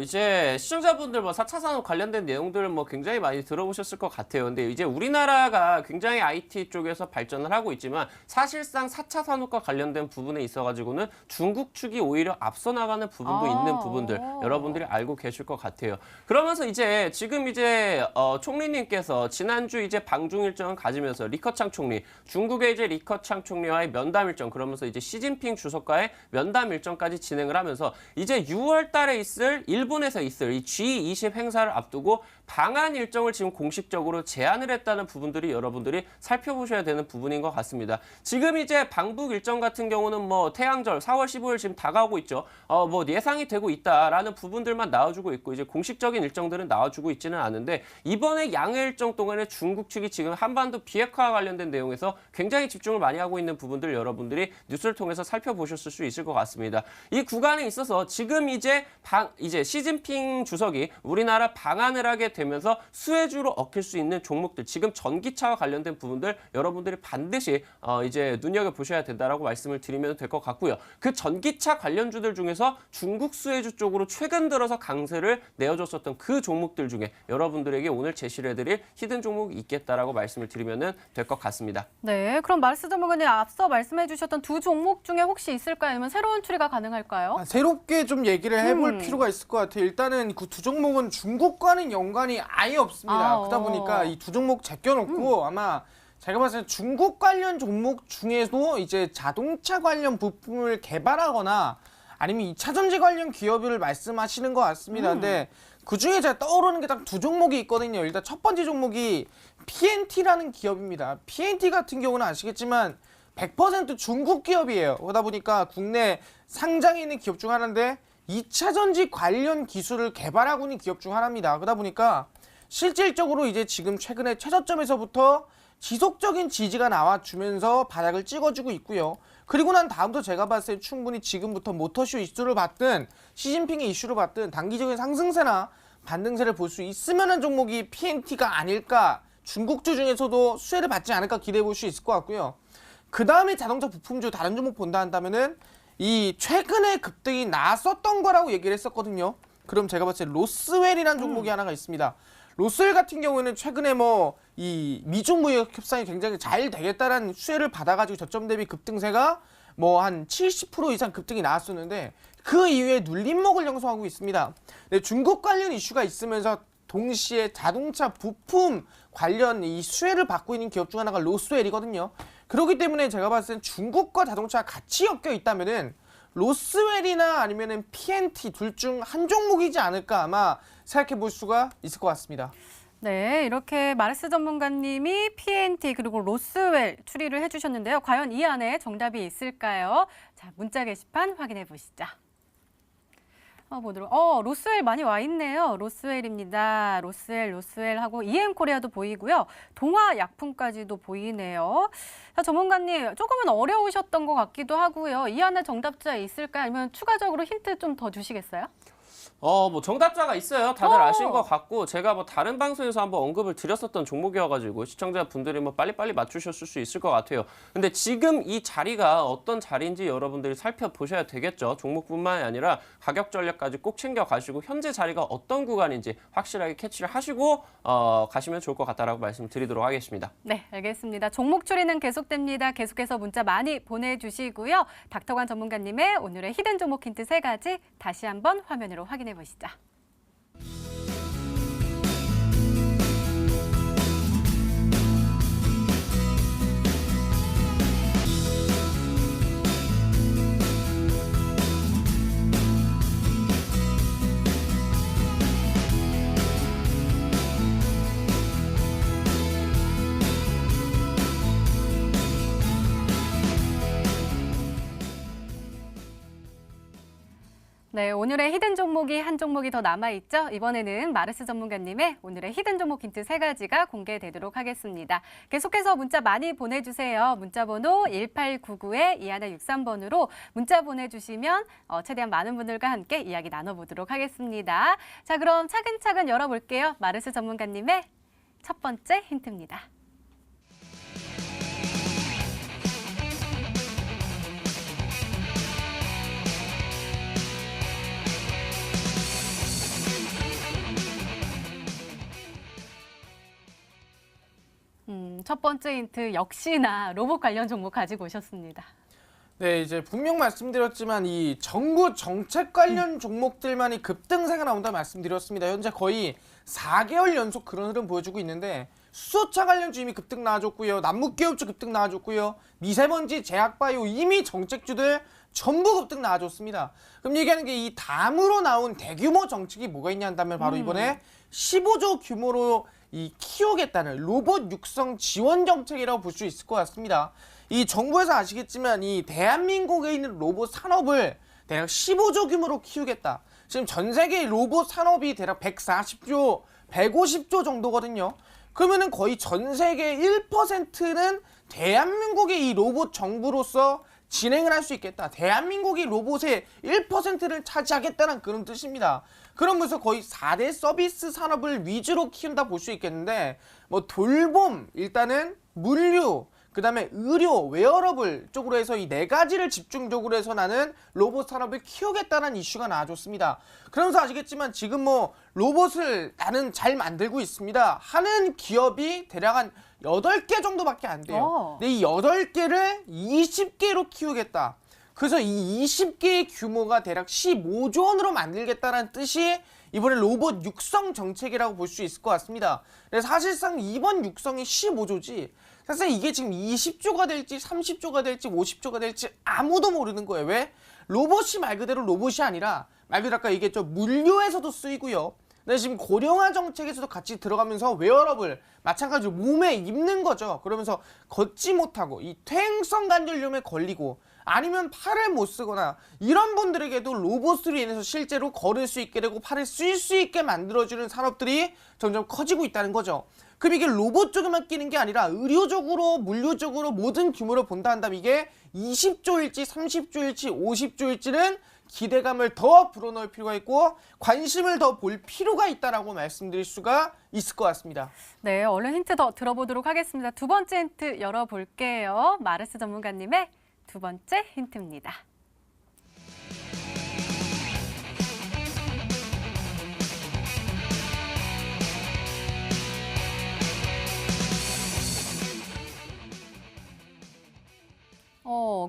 이제 시청자분들 뭐 4차 산업 관련된 내용들을 뭐 굉장히 많이 들어보셨을 것 같아요. 근데 이제 우리나라가 굉장히 IT 쪽에서 발전을 하고 있지만 사실상 4차 산업과 관련된 부분에 있어가지고는 중국 측이 오히려 앞서 나가는 부분도 있는 부분들 여러분들이 알고 계실 것 같아요. 그러면서 이제 지금 이제 총리님께서 지난주 이제 방중 일정을 가지면서 리커창 총리, 중국의 이제 리커창 총리와의 면담 일정, 그러면서 이제 시진핑 주석과의 면담 일정까지 진행을 하면서 이제 6월 달에 있을 일본에서 있을 이 G20 행사를 앞두고 방한 일정을 지금 공식적으로 제안을 했다는 부분들이 여러분들이 살펴보셔야 되는 부분인 것 같습니다. 지금 이제 방북 일정 같은 경우는 뭐 태양절 4월 15일 지금 다가오고 있죠. 뭐 예상이 되고 있다라는 부분들만 나와주고 있고 이제 공식적인 일정들은 나와주고 있지는 않은데 이번에 양해 일정 동안에 중국 측이 지금 한반도 비핵화와 관련된 내용에서 굉장히 집중을 많이 하고 있는 부분들 여러분들이 뉴스를 통해서 살펴보셨을 수 있을 것 같습니다. 이 구간에 있어서 지금 이제 시진핑 주석이 우리나라 방한을 하게 되면서 수혜주로 얽힐 수 있는 종목들, 지금 전기차와 관련된 부분들 여러분들이 반드시 이제 눈여겨보셔야 된다라고 말씀을 드리면 될 것 같고요. 그 전기차 관련주들 중에서 중국 수혜주 쪽으로 최근 들어서 강세를 내어줬었던 그 종목들 중에 여러분들에게 오늘 제시를 해드릴 히든 종목이 있겠다라고 말씀을 드리면 될 것 같습니다. 네, 그럼 마르스 전문가님 앞서 말씀해 주셨던 두 종목 중에 혹시 있을까요? 아니면 새로운 추리가 가능할까요? 새롭게 좀 얘기를 해볼 필요가 있을 것 같아요. 일단은 그 두 종목은 중국과는 연관이 아예 없습니다. 그러다 보니까 이 두 종목 제껴놓고 아마 제가 봤을 때 중국 관련 종목 중에도 이제 자동차 관련 부품을 개발하거나 아니면 2차 전지 관련 기업을 말씀하시는 것 같습니다. 근데 그 중에 제가 떠오르는 게 딱 두 종목이 있거든요. 일단 첫 번째 종목이 PNT라는 기업입니다. PNT 같은 경우는 아시겠지만 100% 중국 기업이에요. 그러다 보니까 국내 상장에 있는 기업 중 하나인데 2차 전지 관련 기술을 개발하고 있는 기업 중 하나입니다. 그러다 보니까 실질적으로 이제 지금 최근에 최저점에서부터 지속적인 지지가 나와주면서 바닥을 찍어주고 있고요. 그리고 난 다음도 제가 봤을 때 충분히 지금부터 모터쇼 이슈를 받든 시진핑의 이슈를 받든 단기적인 상승세나 반등세를 볼 수 있으면 한 종목이 PNT가 아닐까, 중국주 중에서도 수혜를 받지 않을까 기대해 볼 수 있을 것 같고요. 그 다음에 자동차 부품주 다른 종목 본다 한다면은 이 최근에 급등이 나왔었던 거라고 얘기를 했었거든요. 그럼 제가 봤을 때 로스웰이라는 종목이 하나가 있습니다. 로스웰 같은 경우에는 최근에 뭐 이 미중 무역 협상이 굉장히 잘 되겠다라는 수혜를 받아가지고 저점 대비 급등세가 뭐 한 70% 이상 급등이 나왔었는데 그 이후에 눌림목을 형성하고 있습니다. 네, 중국 관련 이슈가 있으면서 동시에 자동차 부품 관련 이 수혜를 받고 있는 기업 중 하나가 로스웰이거든요. 그렇기 때문에 제가 봤을 땐 중국과 자동차가 같이 엮여 있다면은 로스웰이나 아니면은 PNT 둘 중 한 종목이지 않을까 아마 생각해 볼 수가 있을 것 같습니다. 네, 이렇게 마르스 전문가님이 PNT 그리고 로스웰 추리를 해주셨는데요. 과연 이 안에 정답이 있을까요? 자, 문자 게시판 확인해 보시죠. 로스웰 많이 와 있네요. 로스웰입니다. 로스웰 하고 EM코리아도 보이고요. 동화약품까지도 보이네요. 자, 전문가님, 조금은 어려우셨던 것 같기도 하고요. 이 안에 정답자 있을까요? 아니면 추가적으로 힌트 좀 더 주시겠어요? 뭐 정답자가 있어요. 다들 아신 것 같고 제가 뭐 다른 방송에서 한번 언급을 드렸었던 종목이어가지고 시청자분들이 뭐 빨리빨리 맞추셨을 수 있을 것 같아요. 근데 지금 이 자리가 어떤 자리인지 여러분들이 살펴보셔야 되겠죠. 종목뿐만이 아니라 가격 전략까지 꼭 챙겨가시고 현재 자리가 어떤 구간인지 확실하게 캐치를 하시고 가시면 좋을 것 같다라고 말씀드리도록 하겠습니다. 네, 알겠습니다. 종목 추리는 계속됩니다. 계속해서 문자 많이 보내주시고요. 닥터관 전문가님의 오늘의 히든 종목 힌트 3가지 다시 한번 화면으로 확인해 보시죠. 네, 오늘의 히든 종목이 한 종목이 더 남아있죠. 이번에는 마르스 전문가님의 오늘의 히든 종목 힌트 3가지가 공개되도록 하겠습니다. 계속해서 문자 많이 보내주세요. 문자번호 1899-2163번으로 문자 보내주시면 최대한 많은 분들과 함께 이야기 나눠보도록 하겠습니다. 자, 그럼 차근차근 열어볼게요. 마르스 전문가님의 첫 번째 힌트입니다. 첫 번째 힌트 역시나 로봇 관련 종목 가지고 오셨습니다. 네, 이제 분명 말씀드렸지만 이 정부 정책 관련 종목들만이 급등세가 나온다 말씀드렸습니다. 현재 거의 4개월 연속 그런 흐름 보여주고 있는데 수소차 관련주 이미 급등 나와줬고요. 남북기업주 급등 나와줬고요. 미세먼지, 제약바이오 이미 정책주들 전부 급등 나와줬습니다. 그럼 얘기하는 게 이 다음으로 나온 대규모 정책이 뭐가 있냐 한다면 바로 이번에 15조 규모로 이 키우겠다는 로봇 육성 지원 정책이라고 볼 수 있을 것 같습니다. 이 정부에서 아시겠지만 이 대한민국에 있는 로봇 산업을 대략 15조 규모로 키우겠다. 지금 전 세계 로봇 산업이 대략 140조, 150조 정도거든요. 그러면은 거의 전 세계 1%는 대한민국의 이 로봇 정부로서 진행을 할 수 있겠다. 대한민국이 로봇의 1%를 차지하겠다는 그런 뜻입니다. 그러면서 거의 4대 서비스 산업을 위주로 키운다 볼 수 있겠는데 뭐 돌봄, 일단은 물류, 그 다음에 의료, 웨어러블 쪽으로 해서 이 4가지를 집중적으로 해서 나는 로봇 산업을 키우겠다는 이슈가 나와줬습니다. 그러면서 아시겠지만 지금 뭐 로봇을 나는 잘 만들고 있습니다 하는 기업이 대략 한 8개 정도밖에 안 돼요. 근데 이 8개를 20개로 키우겠다. 그래서 이 20개의 규모가 대략 15조 원으로 만들겠다는 뜻이 이번에 로봇 육성 정책이라고 볼 수 있을 것 같습니다. 그래서 사실상 이번 육성이 15조지 사실 이게 지금 20조가 될지 30조가 될지 50조가 될지 아무도 모르는 거예요. 왜? 로봇이 말 그대로 로봇이 아니라 말 그대로 아까 얘기했죠. 물류에서도 쓰이고요. 근데 지금 고령화 정책에서도 같이 들어가면서 웨어러블 마찬가지로 몸에 입는 거죠. 그러면서 걷지 못하고 이 퇴행성 관절염에 걸리고 아니면 팔을 못 쓰거나 이런 분들에게도 로봇으로 인해서 실제로 걸을 수 있게 되고 팔을 쓸 수 있게 만들어주는 산업들이 점점 커지고 있다는 거죠. 그럼 이게 로봇 쪽에만 끼는 게 아니라 의료적으로, 물류적으로 모든 규모를 본다 한다면 이게 20조일지 30조일지 50조일지는 기대감을 더 불어넣을 필요가 있고 관심을 더 볼 필요가 있다라고 말씀드릴 수가 있을 것 같습니다. 네, 얼른 힌트 더 들어보도록 하겠습니다. 두 번째 힌트 열어볼게요. 마르스 전문가님의 두 번째 힌트입니다.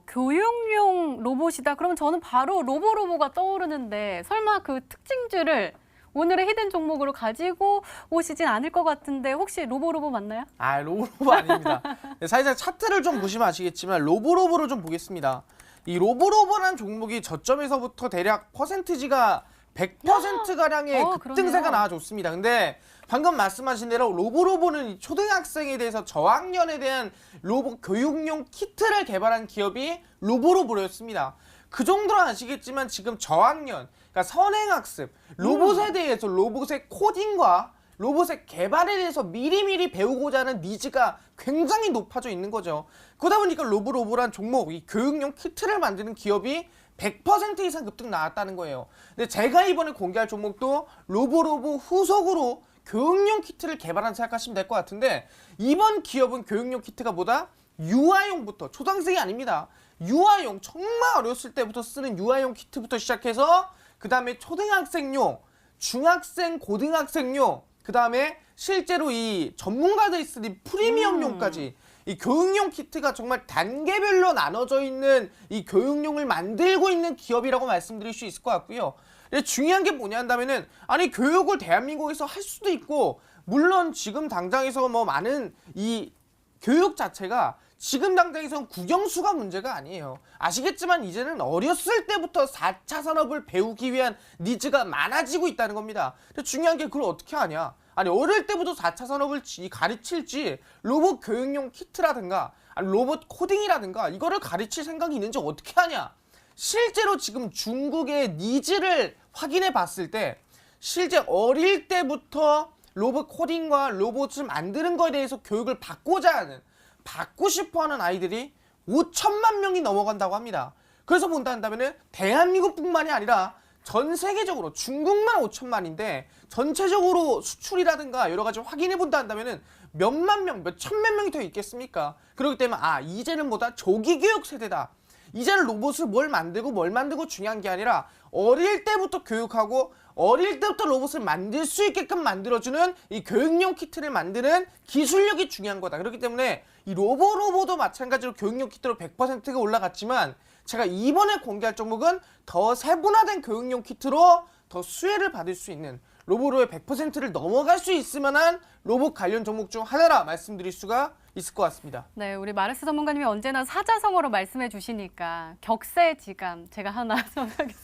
교육용 로봇이다. 그러면 저는 바로 로보로보가 떠오르는데 설마 그 특징주를 오늘의 히든 종목으로 가지고 오시진 않을 것 같은데 혹시 로보로보 맞나요? 아, 로보로보 아닙니다. 사실상 차트를 좀 보시면 아시겠지만 로보로보를 좀 보겠습니다. 이 로보로보라는 종목이 저점에서부터 대략 퍼센티지가 100%가량의 급등세가 그러네요. 나와줬습니다. 근데 방금 말씀하신 대로 로보로보는 초등학생에 대해서 저학년에 대한 로봇 교육용 키트를 개발한 기업이 로보로보였습니다. 그 정도는 아시겠지만 지금 저학년, 그러니까 선행학습, 로봇에 대해서 로봇의 코딩과 로봇의 개발에 대해서 미리미리 배우고자 하는 니즈가 굉장히 높아져 있는 거죠. 그러다 보니까 로보로보란 종목, 이 교육용 키트를 만드는 기업이 100% 이상 급등 나왔다는 거예요. 근데 제가 이번에 공개할 종목도 로보로보 후속으로 교육용 키트를 개발한 생각하시면 될 것 같은데 이번 기업은 교육용 키트가 뭐다? 유아용부터, 초등학생이 아닙니다. 유아용, 정말 어렸을 때부터 쓰는 유아용 키트부터 시작해서 그 다음에 초등학생용, 중학생, 고등학생용, 그 다음에 실제로 이 전문가들이 쓰는 프리미엄용까지 이 교육용 키트가 정말 단계별로 나눠져 있는 이 교육용을 만들고 있는 기업이라고 말씀드릴 수 있을 것 같고요. 근데 중요한 게 뭐냐 한다면은 아니 교육을 대한민국에서 할 수도 있고 물론 지금 당장에서 뭐 많은 이 교육 자체가 지금 당장에선 국영수가 문제가 아니에요. 아시겠지만 이제는 어렸을 때부터 4차 산업을 배우기 위한 니즈가 많아지고 있다는 겁니다. 근데 중요한 게 그걸 어떻게 하냐? 아니 어릴 때부터 4차 산업을 가르칠지 로봇 교육용 키트라든가 아니 로봇 코딩이라든가 이거를 가르칠 생각이 있는지 어떻게 하냐? 실제로 지금 중국의 니즈를 확인해 봤을 때 실제 어릴 때부터 로봇 코딩과 로봇을 만드는 거에 대해서 교육을 받고자 하는, 받고 싶어 하는 아이들이 5천만 명이 넘어간다고 합니다. 그래서 본다 한다면은 대한민국뿐만이 아니라 전 세계적으로 중국만 5천만인데 전체적으로 수출이라든가 여러 가지 확인해 본다 한다면은 몇만 명, 몇 천만 명이 더 있겠습니까? 그렇기 때문에 이제는 뭐다 조기 교육 세대다. 이제는 로봇을 뭘 만들고 중요한 게 아니라 어릴 때부터 교육하고 어릴 때부터 로봇을 만들 수 있게끔 만들어주는 이 교육용 키트를 만드는 기술력이 중요한 거다. 그렇기 때문에 이 로보도 마찬가지로 교육용 키트로 100%가 올라갔지만 제가 이번에 공개할 종목은 더 세분화된 교육용 키트로 더 수혜를 받을 수 있는 로보로의 100%를 넘어갈 수 있을 만한 로봇 관련 종목 중 하나라 말씀드릴 수가 있을 것 같습니다. 네, 우리 마르스 전문가님이 언제나 사자성어로 말씀해 주시니까 격세지감 제가 하나 생각했어요.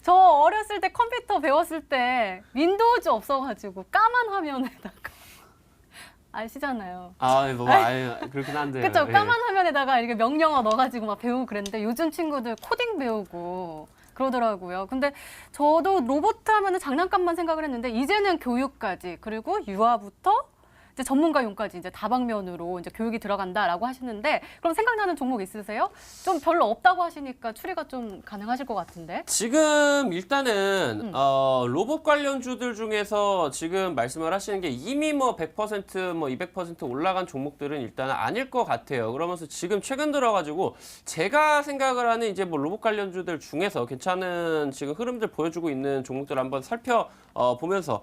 저 어렸을 때 컴퓨터 배웠을 때 윈도우즈 없어가지고 까만 화면에다가 아시잖아요. 그렇긴 한데. 그렇죠. 까만 화면에다가 이렇게 명령어 넣어가지고 막 배우고 그랬는데 요즘 친구들 코딩 배우고 그러더라고요. 근데 저도 로봇 하면은 장난감만 생각을 했는데 이제는 교육까지 그리고 유아부터 이제 전문가용까지 이제 다방면으로 이제 교육이 들어간다라고 하시는데 그럼 생각나는 종목 있으세요? 좀 별로 없다고 하시니까 추리가 좀 가능하실 것 같은데. 지금 일단은 로봇 관련주들 중에서 지금 말씀을 하시는 게 이미 뭐 100% 뭐 200% 올라간 종목들은 일단은 아닐 것 같아요. 그러면서 지금 최근 들어가지고 제가 생각을 하는 이제 뭐 로봇 관련주들 중에서 괜찮은 지금 흐름들 보여주고 있는 종목들 한번 살펴보면서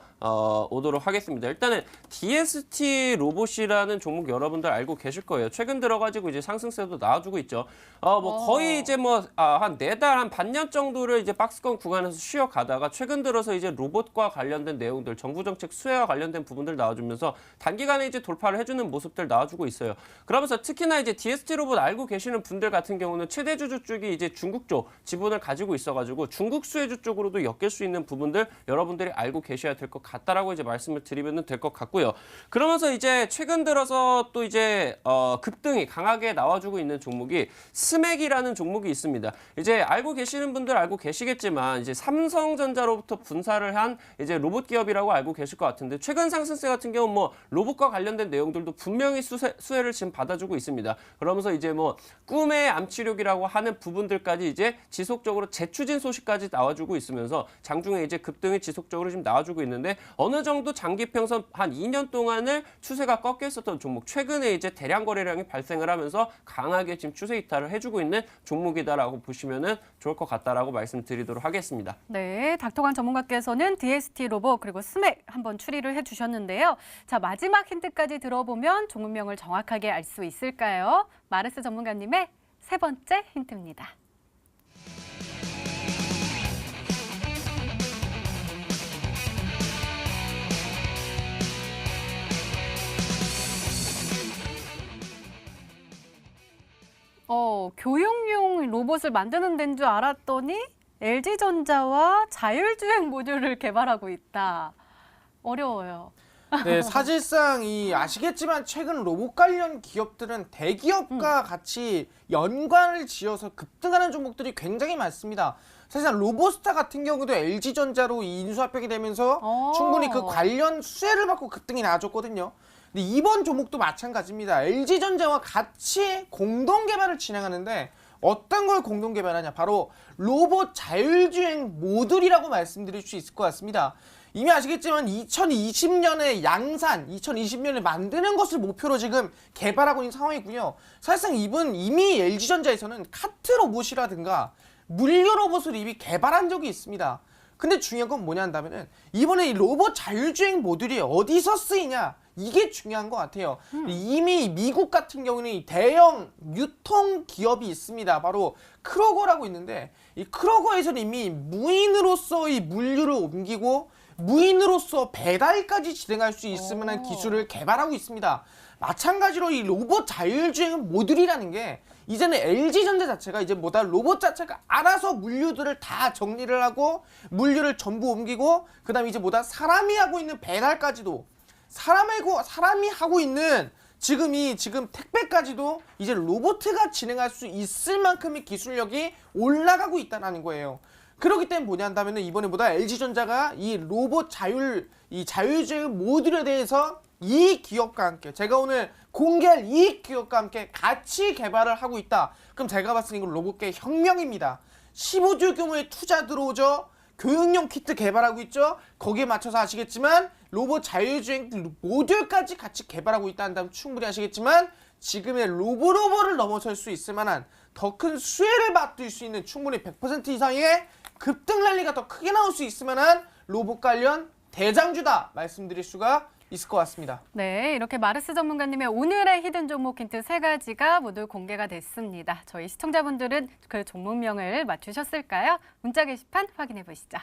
오도록 하겠습니다. 일단은 DST 로봇이라는 종목 여러분들 알고 계실 거예요. 최근 들어가지고 이제 상승세도 나와주고 있죠. 거의 이제 한 4달, 한 반년 정도를 이제 박스권 구간에서 쉬어가다가 최근 들어서 이제 로봇과 관련된 내용들, 정부 정책 수혜와 관련된 부분들 나와주면서 단기간에 이제 돌파를 해주는 모습들 나와주고 있어요. 그러면서 특히나 이제 DST 로봇 알고 계시는 분들 같은 경우는 최대 주주 쪽이 이제 중국 쪽 지분을 가지고 있어가지고 중국 수혜주 쪽으로도 엮일 수 있는 부분들 여러분들이 알고 계셔야 될 것 같다라고 이제 말씀을 드리면 될 것 같고요. 그러면서 이제 최근 들어서 또 이제 급등이 강하게 나와주고 있는 종목이 스맥이라는 종목이 있습니다. 이제 알고 계시는 분들 알고 계시겠지만 이제 삼성전자로부터 분사를 한 이제 로봇 기업이라고 알고 계실 것 같은데 최근 상승세 같은 경우 뭐 로봇과 관련된 내용들도 분명히 수혜를 지금 받아주고 있습니다. 그러면서 이제 뭐 꿈의 암치료기라고 하는 부분들까지 이제 지속적으로 재추진 소식까지 나와주고 있으면서 장중에 이제 급등이 지속적으로 지금 나와주고 있는데 어느 정도 장기평선 한 2년 동안을 추세가 꺾여 있었던 종목 최근에 이제 대량 거래량이 발생을 하면서 강하게 지금 추세 이탈을 해주고 있는 종목이다라고 보시면은 좋을 것 같다라고 말씀드리도록 하겠습니다. 네, 닥터광 전문가께서는 DST 로봇 그리고 스맥 한번 추리를 해주셨는데요. 자, 마지막 힌트까지 들어보면 종목명을 정확하게 알 수 있을까요? 마르스 전문가님의 세 번째 힌트입니다. 교육용 로봇을 만드는 데인 줄 알았더니 LG전자와 자율주행 모듈을 개발하고 있다. 어려워요. 네, 사실상 아시겠지만 최근 로봇 관련 기업들은 대기업과 같이 연관을 지어서 급등하는 종목들이 굉장히 많습니다. 사실상 로보스타 같은 경우도 LG전자로 인수합병이 되면서 충분히 그 관련 수혜를 받고 급등이 나와줬거든요. 근데 이번 종목도 마찬가지입니다. LG전자와 같이 공동 개발을 진행하는데 어떤 걸 공동 개발하냐? 바로 로봇 자율주행 모듈이라고 말씀드릴 수 있을 것 같습니다. 이미 아시겠지만 2020년에 양산, 2020년에 만드는 것을 목표로 지금 개발하고 있는 상황이고요. 사실상 이미 LG전자에서는 카트 로봇이라든가 물류 로봇을 이미 개발한 적이 있습니다. 근데 중요한 건 뭐냐 한다면은 이번에 이 로봇 자율주행 모듈이 어디서 쓰이냐? 이게 중요한 것 같아요. 이미 미국 같은 경우는 대형 유통 기업이 있습니다. 바로 크로거라고 있는데 이 크로거에서는 이미 무인으로서 이 물류를 옮기고 무인으로서 배달까지 진행할 수 있을 만한 기술을 개발하고 있습니다. 마찬가지로 이 로봇 자율주행 모듈이라는 게 이제는 LG전자 자체가 이제 로봇 자체가 알아서 물류들을 다 정리를 하고 물류를 전부 옮기고 그다음에 이제 사람이 하고 있는 배달까지도 사람이 하고 있는 지금 택배까지도 이제 로봇가 진행할 수 있을 만큼의 기술력이 올라가고 있다는 거예요. 그렇기 때문에 뭐냐 한다면 이번에보다 LG전자가 이 로봇 자율주행 모듈에 대해서 이 기업과 함께 제가 오늘 공개할 이 기업과 함께 같이 개발을 하고 있다. 그럼 제가 봤을 때 이건 로봇계 혁명입니다. 15조 규모의 투자 들어오죠. 교육용 키트 개발하고 있죠. 거기에 맞춰서 아시겠지만 로봇 자율주행 모듈까지 같이 개발하고 있다 한다면 충분히 아시겠지만 지금의 로보를 넘어설 수 있을 만한 더 큰 수혜를 받을 수 있는 충분히 100% 이상의 급등 랠리가 더 크게 나올 수 있을 만한 로봇 관련 대장주다 말씀드릴 수가 있을 것 같습니다. 네, 이렇게 마르스 전문가님의 오늘의 히든 종목 힌트 3가지가 모두 공개가 됐습니다. 저희 시청자분들은 그 종목명을 맞추셨을까요? 문자 게시판 확인해 보시죠.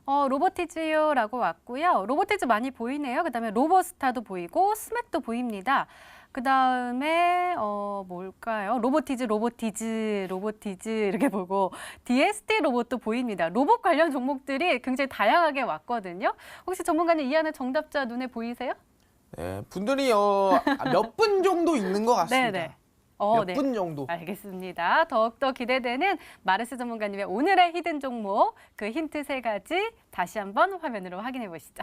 로보티즈요라고 왔고요. 로보티즈 많이 보이네요. 그다음에 로보스타도 보이고 스맥도 보입니다. 그다음에 뭘까요? 로보티즈 이렇게 보고 DST 로봇도 보입니다. 로봇 관련 종목들이 굉장히 다양하게 왔거든요. 혹시 전문가님 이 안에 정답자 눈에 보이세요? 네, 분들이 몇 분 정도 있는 것 같습니다. 네네. 몇 분 정도. 알겠습니다. 더욱더 기대되는 마르스 전문가님의 오늘의 히든 종목 그 힌트 3가지 다시 한번 화면으로 확인해 보시죠.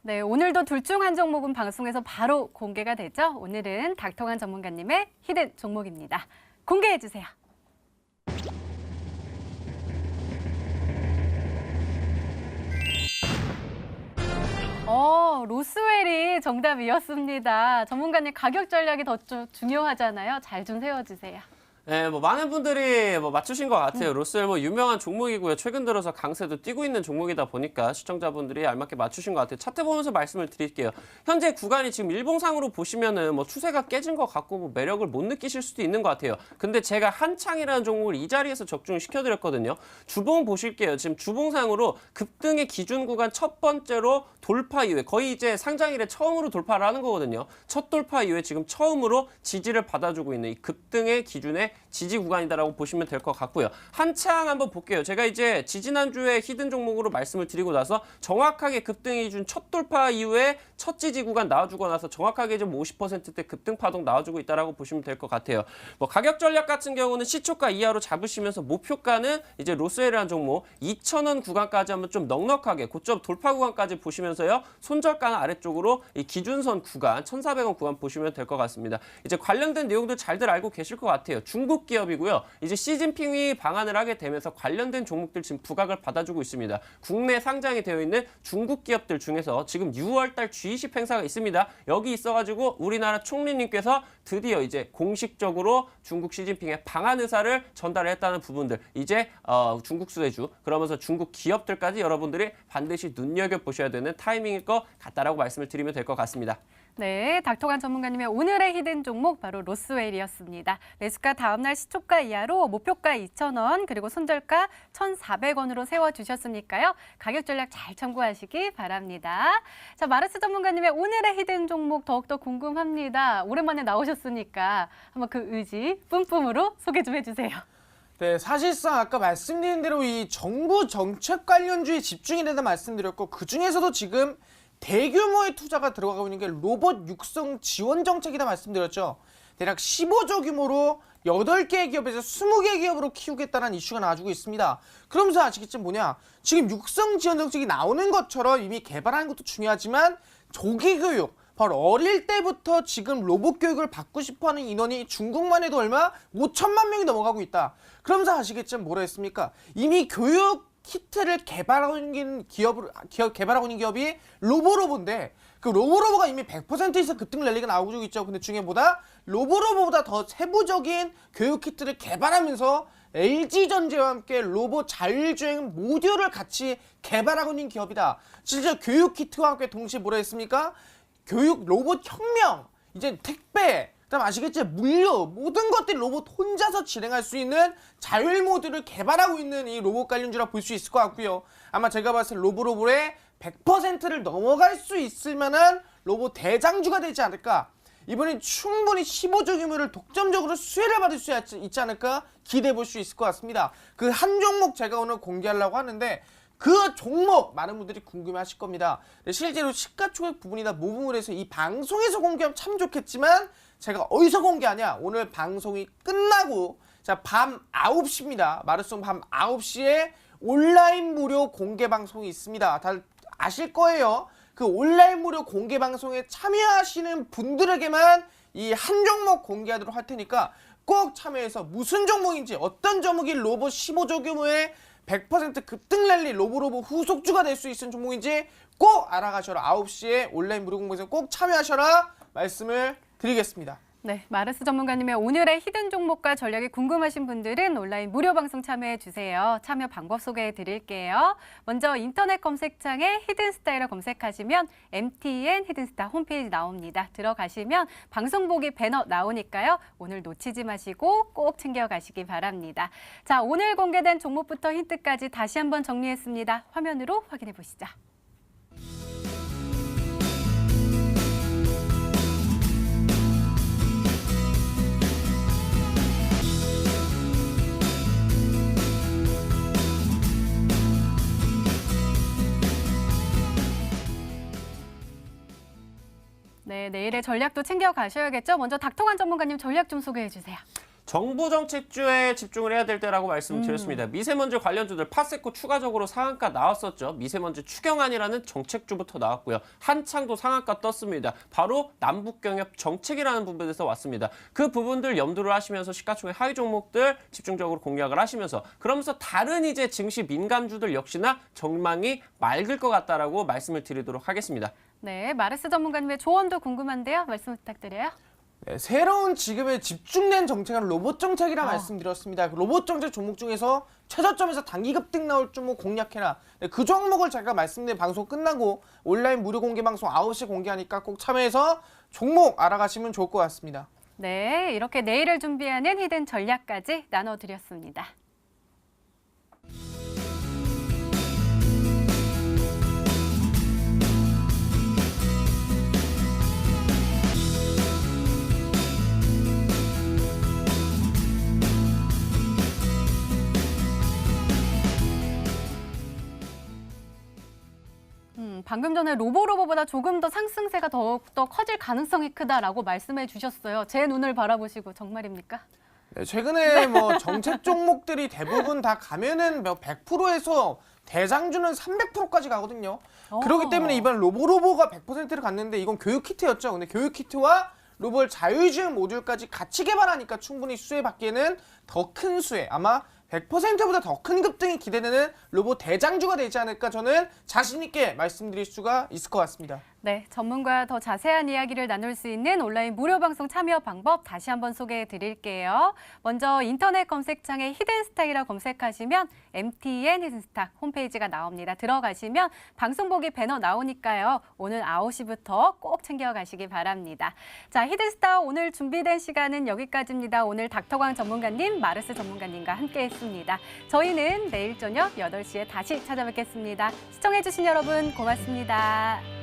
네, 오늘도 둘 중 한 종목은 방송에서 바로 공개가 되죠. 오늘은 닥터관 전문가님의 히든 종목입니다. 공개해 주세요. 로스웰이 정답이었습니다. 전문가님 가격 전략이 더 중요하잖아요. 잘 좀 세워주세요. 네, 많은 분들이 맞추신 것 같아요. 로스웰 유명한 종목이고요. 최근 들어서 강세도 띄고 있는 종목이다 보니까 시청자분들이 알맞게 맞추신 것 같아요. 차트 보면서 말씀을 드릴게요. 현재 구간이 지금 일봉상으로 보시면은 추세가 깨진 것 같고 매력을 못 느끼실 수도 있는 것 같아요. 근데 제가 한창이라는 종목을 이 자리에서 적중을 시켜드렸거든요. 주봉 보실게요. 지금 주봉상으로 급등의 기준 구간 첫 번째로 돌파 이후에 거의 이제 상장일에 처음으로 돌파를 하는 거거든요. 첫 돌파 이후에 지금 처음으로 지지를 받아주고 있는 이 급등의 기준에 지지 구간이다라고 보시면 될 것 같고요. 한창 한번 볼게요. 제가 이제 지지난주에 히든 종목으로 말씀을 드리고 나서 정확하게 급등이 기준 첫 돌파 이후에 첫 지지 구간 나와주고 나서 정확하게 좀 50%대 급등 파동 나와주고 있다라고 보시면 될 것 같아요. 가격 전략 같은 경우는 시초가 이하로 잡으시면서 목표가는 이제 로스웰이라는 종목 2,000원 구간까지 한번 좀 넉넉하게 고점 돌파 구간까지 보시면서요. 손절가는 아래쪽으로 이 기준선 구간 1,400원 구간 보시면 될 것 같습니다. 이제 관련된 내용들 잘들 알고 계실 것 같아요. 중국 기업이고요. 이제 시진핑이 방한을 하게 되면서 관련된 종목들 지금 부각을 받아주고 있습니다. 국내 상장이 되어 있는 중국 기업들 중에서 지금 6월달 G20 행사가 있습니다. 여기 있어가지고 우리나라 총리님께서 드디어 이제 공식적으로 중국 시진핑의 방한 의사를 전달했다는 부분들 이제 중국 수혜주 그러면서 중국 기업들까지 여러분들이 반드시 눈여겨보셔야 되는 타이밍일 것 같다라고 말씀을 드리면 될 것 같습니다. 네, 닥터관 전문가님의 오늘의 히든 종목 바로 로스웰이었습니다. 매수가 다음날 시초가 이하로 목표가 2,000원 그리고 손절가 1,400원으로 세워주셨으니까요. 가격 전략 잘 참고하시기 바랍니다. 자, 마르스 전문가님의 오늘의 히든 종목 더욱더 궁금합니다. 오랜만에 나오셨으니까 한번 그 의지 뿜뿜으로 소개 좀 해주세요. 네, 사실상 아까 말씀드린 대로 이 정부 정책 관련주에 집중이 된다 말씀드렸고 그중에서도 지금 대규모의 투자가 들어가고 있는 게 로봇 육성 지원 정책이다 말씀드렸죠. 대략 15조 규모로 8개의 기업에서 20개 기업으로 키우겠다는 이슈가 나와주고 있습니다. 그러면서 아시겠지만 뭐냐? 지금 육성 지원 정책이 나오는 것처럼 이미 개발하는 것도 중요하지만 조기 교육, 바로 어릴 때부터 지금 로봇 교육을 받고 싶어하는 인원이 중국만 해도 얼마? 5천만 명이 넘어가고 있다. 그러면서 아시겠지만 뭐라 했습니까? 이미 교육 키트를 개발하고 있는 기업이 로보로보인데 그 로보로보가 이미 100% 이상 급등 랠리가 나오고 있죠. 근데 중에보다 로보로보보다 더 세부적인 교육 키트를 개발하면서 LG전자와 함께 로봇 자율주행 모듈을 같이 개발하고 있는 기업이다. 진짜 교육 키트와 함께 동시에 뭐라 했습니까? 교육 로봇 혁명, 이제 택배, 그다음 아시겠죠? 물류 모든 것들 로봇 혼자서 진행할 수 있는 자율 모드를 개발하고 있는 이 로봇 관련주라 볼 수 있을 것 같고요. 아마 제가 봤을 때 로보로볼의 100%를 넘어갈 수 있을 만한 로봇 대장주가 되지 않을까. 이번엔 충분히 15조 규모를 독점적으로 수혜를 받을 수 있지 않을까 기대해 볼 수 있을 것 같습니다. 그 한 종목 제가 오늘 공개하려고 하는데 그 종목 많은 분들이 궁금해하실 겁니다. 실제로 시가총액 부분이나 모금을 해서 이 방송에서 공개하면 참 좋겠지만 제가 어디서 공개하냐? 오늘 방송이 끝나고 자, 밤 9시입니다. 마르송 밤 9시에 온라인 무료 공개 방송이 있습니다. 다들 아실 거예요. 그 온라인 무료 공개 방송에 참여하시는 분들에게만 이 한 종목 공개하도록 할 테니까 꼭 참여해서 무슨 종목인지 어떤 종목이 로봇 15조 규모의 100% 급등 랠리 로보로보 후속주가 될 수 있는 종목인지 꼭 알아가셔라. 9시에 온라인 무료 공개에서 꼭 참여하셔라 말씀을 드리겠습니다. 네, 마르스 전문가님의 오늘의 히든 종목과 전략이 궁금하신 분들은 온라인 무료 방송 참여해 주세요. 참여 방법 소개해 드릴게요. 먼저 인터넷 검색창에 히든스타일을 검색하시면 MTN 히든스타 홈페이지 나옵니다. 들어가시면 방송 보기 배너 나오니까요. 오늘 놓치지 마시고 꼭 챙겨가시기 바랍니다. 자, 오늘 공개된 종목부터 힌트까지 다시 한번 정리했습니다. 화면으로 확인해 보시죠. 네, 내일의 전략도 챙겨가셔야겠죠? 먼저 닥터관 전문가님 전략 좀 소개해 주세요. 정부 정책주에 집중을 해야 될 때라고 말씀드렸습니다. 미세먼지 관련주들 파세코 추가적으로 상한가 나왔었죠. 미세먼지 추경안이라는 정책주부터 나왔고요. 한창도 상한가 떴습니다. 바로 남북경협 정책이라는 부분에서 왔습니다. 그 부분들 염두를 하시면서 시가총액 하위 종목들 집중적으로 공략을 하시면서 그러면서 다른 이제 증시 민감주들 역시나 전망이 맑을 것 같다라고 말씀을 드리도록 하겠습니다. 네, 마르스 전문가님의 조언도 궁금한데요. 말씀 부탁드려요. 네, 새로운 지금의 집중된 정책은 로봇 정책이라 말씀드렸습니다. 로봇 정책 종목 중에서 최저점에서 단기 급등 나올 종목 공략해라. 네, 그 종목을 제가 말씀드린 방송 끝나고 온라인 무료 공개 방송 9시 공개하니까 꼭 참여해서 종목 알아가시면 좋을 것 같습니다. 네, 이렇게 내일을 준비하는 히든 전략까지 나눠드렸습니다. 방금 전에 로보로보보다 조금 더 상승세가 더욱더 커질 가능성이 크다라고 말씀해 주셨어요. 제 눈을 바라보시고 정말입니까? 네, 최근에 뭐 정책 종목들이 대부분 다 가면은 100%에서 대장주는 300%까지 가거든요. 그렇기 때문에 이번 로보로보가 100%를 갔는데 이건 교육 키트였죠. 근데 교육 키트와 로봇 자율주행 모듈까지 같이 개발하니까 충분히 수혜받기에는 더 큰 수혜. 아마 100%보다 더 큰 급등이 기대되는 로봇 대장주가 되지 않을까 저는 자신 있게 말씀드릴 수가 있을 것 같습니다. 네, 전문가와 더 자세한 이야기를 나눌 수 있는 온라인 무료 방송 참여 방법 다시 한번 소개해 드릴게요. 먼저 인터넷 검색창에 히든스타이라 검색하시면 MTN 히든스타 홈페이지가 나옵니다. 들어가시면 방송 보기 배너 나오니까요. 오늘 9시부터 꼭 챙겨가시기 바랍니다. 자, 히든스타 오늘 준비된 시간은 여기까지입니다. 오늘 닥터광 전문가님, 마르스 전문가님과 함께했습니다. 저희는 내일 저녁 8시에 다시 찾아뵙겠습니다. 시청해주신 여러분 고맙습니다.